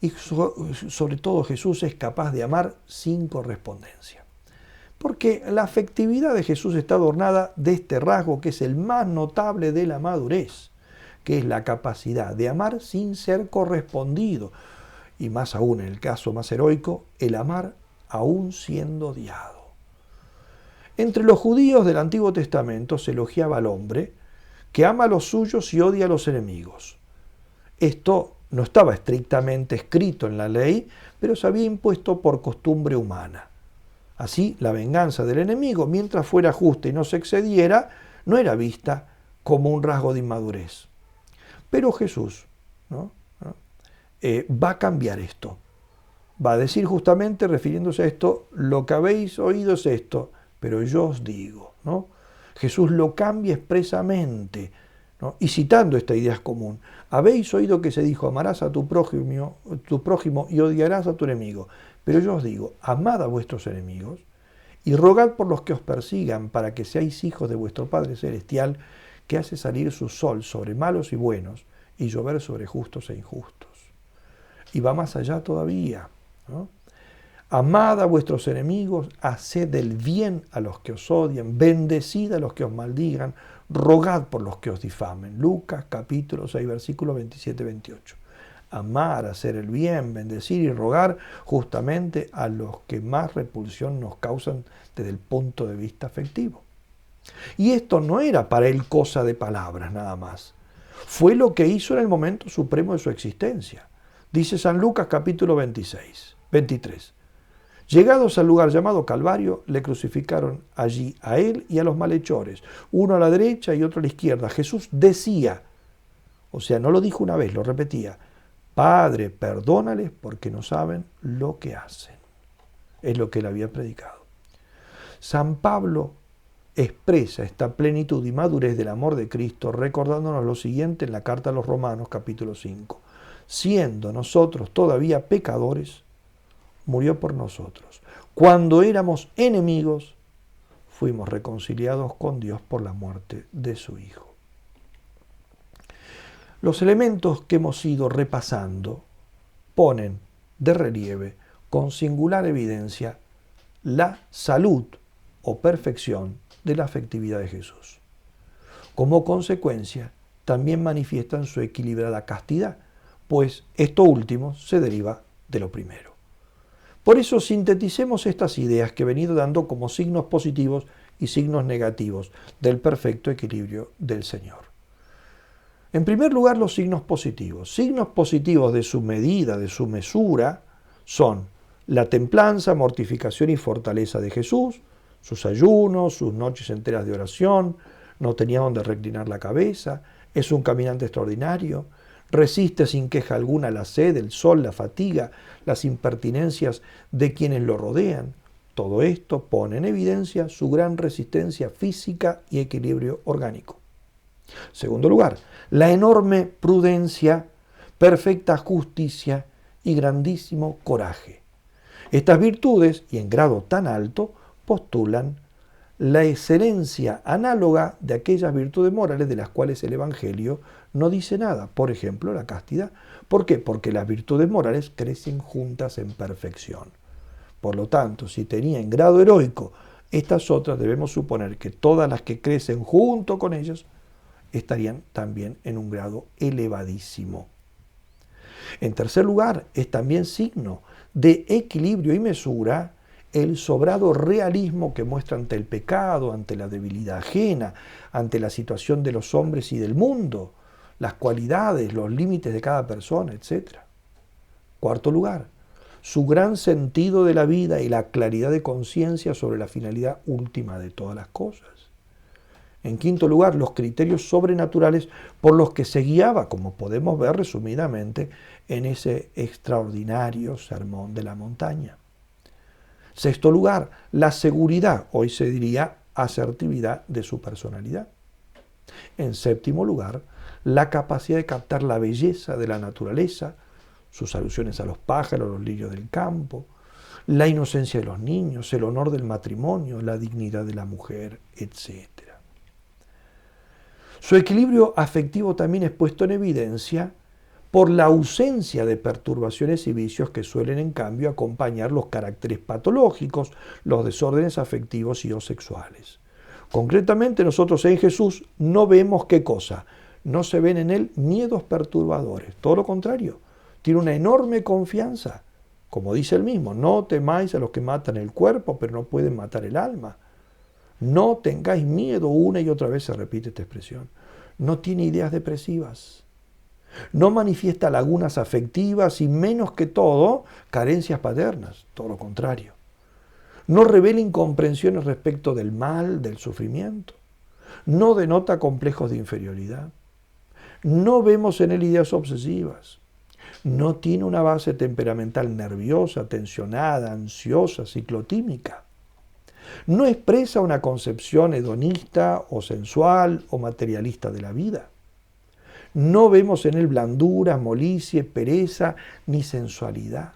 Y sobre todo Jesús es capaz de amar sin correspondencia. Porque la afectividad de Jesús está adornada de este rasgo que es el más notable de la madurez, que es la capacidad de amar sin ser correspondido, y más aún en el caso más heroico, el amar aún siendo odiado. Entre los judíos del Antiguo Testamento se elogiaba al hombre que ama a los suyos y odia a los enemigos. Esto no estaba estrictamente escrito en la ley, pero se había impuesto por costumbre humana. Así, la venganza del enemigo, mientras fuera justa y no se excediera, no era vista como un rasgo de inmadurez. Pero Jesús va a cambiar esto. Va a decir justamente, refiriéndose a esto, lo que habéis oído es esto, pero yo os digo, ¿no? Jesús lo cambia expresamente, ¿no? Y citando esta idea común: habéis oído que se dijo, amarás a tu prójimo y odiarás a tu enemigo. Pero yo os digo, amad a vuestros enemigos y rogad por los que os persigan, para que seáis hijos de vuestro Padre Celestial, que hace salir su sol sobre malos y buenos y llover sobre justos e injustos. Y va más allá todavía, ¿no? Amad a vuestros enemigos, haced el bien a los que os odian, bendecid a los que os maldigan, rogad por los que os difamen. Lucas capítulo 6, versículos 27-28. Amar, hacer el bien, bendecir y rogar justamente a los que más repulsión nos causan desde el punto de vista afectivo. Y esto no era para él cosa de palabras nada más. Fue lo que hizo en el momento supremo de su existencia. Dice San Lucas capítulo 23. Llegados al lugar llamado Calvario, le crucificaron allí a él y a los malhechores, uno a la derecha y otro a la izquierda. Jesús decía, o sea, no lo dijo una vez, lo repetía: Padre, perdónales porque no saben lo que hacen. Es lo que él había predicado. San Pablo expresa esta plenitud y madurez del amor de Cristo recordándonos lo siguiente en la carta a los Romanos capítulo 5. Siendo nosotros todavía pecadores, murió por nosotros. Cuando éramos enemigos, fuimos reconciliados con Dios por la muerte de su Hijo. Los elementos que hemos ido repasando ponen de relieve con singular evidencia la salud o perfección de la afectividad de Jesús. Como consecuencia, también manifiestan su equilibrada castidad, pues esto último se deriva de lo primero. Por eso sinteticemos estas ideas que he venido dando como signos positivos y signos negativos del perfecto equilibrio del Señor. En primer lugar, los signos positivos. Signos positivos de su medida, de su mesura, son la templanza, mortificación y fortaleza de Jesús, sus ayunos, sus noches enteras de oración, no tenía donde reclinar la cabeza, es un caminante extraordinario, resiste sin queja alguna la sed, el sol, la fatiga, las impertinencias de quienes lo rodean. Todo esto pone en evidencia su gran resistencia física y equilibrio orgánico. Segundo lugar, la enorme prudencia, perfecta justicia y grandísimo coraje. Estas virtudes, y en grado tan alto, postulan la excelencia análoga de aquellas virtudes morales de las cuales el Evangelio no dice nada. Por ejemplo, la castidad. ¿Por qué? Porque las virtudes morales crecen juntas en perfección. Por lo tanto, si tenía en grado heroico estas otras, debemos suponer que todas las que crecen junto con ellas estarían también en un grado elevadísimo. En tercer lugar, es también signo de equilibrio y mesura el sobrado realismo que muestra ante el pecado, ante la debilidad ajena, ante la situación de los hombres y del mundo, las cualidades, los límites de cada persona, etc. Cuarto lugar, su gran sentido de la vida y la claridad de conciencia sobre la finalidad última de todas las cosas. En quinto lugar, los criterios sobrenaturales por los que se guiaba, como podemos ver resumidamente en ese extraordinario sermón de la montaña. Sexto lugar, la seguridad, hoy se diría asertividad de su personalidad. En séptimo lugar, la capacidad de captar la belleza de la naturaleza, sus alusiones a los pájaros, los lirios del campo, la inocencia de los niños, el honor del matrimonio, la dignidad de la mujer, etc. Su equilibrio afectivo también es puesto en evidencia por la ausencia de perturbaciones y vicios que suelen en cambio acompañar los caracteres patológicos, los desórdenes afectivos y o sexuales. Concretamente nosotros en Jesús no vemos qué cosa, no se ven en él miedos perturbadores, todo lo contrario, tiene una enorme confianza, como dice él mismo, no temáis a los que matan el cuerpo pero no pueden matar el alma. No tengáis miedo, una y otra vez se repite esta expresión. No tiene ideas depresivas. No manifiesta lagunas afectivas y menos que todo, carencias paternas, todo lo contrario. No revela incomprensiones respecto del mal, del sufrimiento. No denota complejos de inferioridad. No vemos en él ideas obsesivas. No tiene una base temperamental nerviosa, tensionada, ansiosa, ciclotímica. No expresa una concepción hedonista o sensual o materialista de la vida. No vemos en él blandura, molicie, pereza ni sensualidad.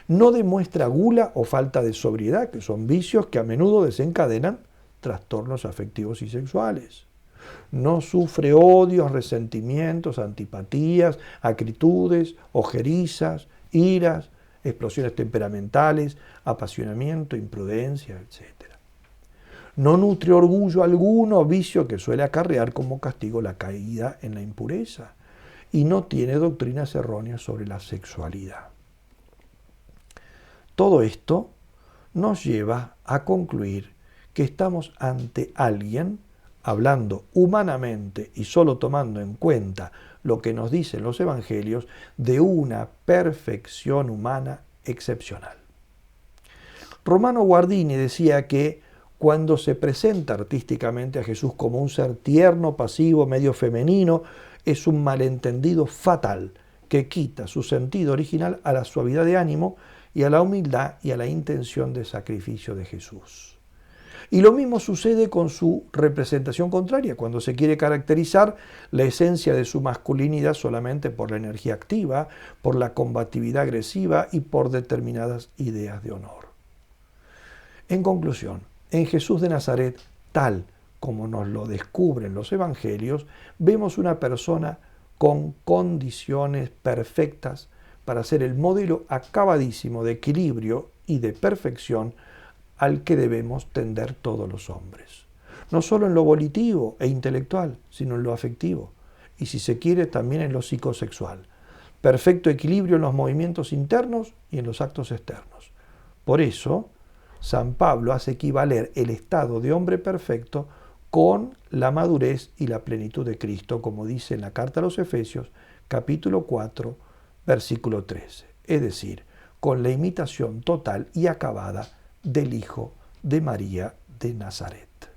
No demuestra gula o falta de sobriedad, que son vicios que a menudo desencadenan trastornos afectivos y sexuales. No sufre odios, resentimientos, antipatías, acritudes, ojerizas, iras, explosiones temperamentales, apasionamiento, imprudencia, etc. No nutre orgullo alguno, vicio que suele acarrear como castigo la caída en la impureza, y no tiene doctrinas erróneas sobre la sexualidad. Todo esto nos lleva a concluir que estamos ante alguien, hablando humanamente y solo tomando en cuenta lo que nos dicen los evangelios, de una perfección humana excepcional. Romano Guardini decía que cuando se presenta artísticamente a Jesús como un ser tierno, pasivo, medio femenino, es un malentendido fatal que quita su sentido original a la suavidad de ánimo y a la humildad y a la intención de sacrificio de Jesús. Y lo mismo sucede con su representación contraria, cuando se quiere caracterizar la esencia de su masculinidad solamente por la energía activa, por la combatividad agresiva y por determinadas ideas de honor. En conclusión, en Jesús de Nazaret, tal como nos lo descubren los evangelios, vemos una persona con condiciones perfectas para ser el modelo acabadísimo de equilibrio y de perfección al que debemos tender todos los hombres. No solo en lo volitivo e intelectual, sino en lo afectivo, y si se quiere también en lo psicosexual. Perfecto equilibrio en los movimientos internos y en los actos externos. Por eso, San Pablo hace equivaler el estado de hombre perfecto con la madurez y la plenitud de Cristo, como dice en la carta a los Efesios, capítulo 4, versículo 13. Es decir, con la imitación total y acabada del Hijo de María de Nazaret.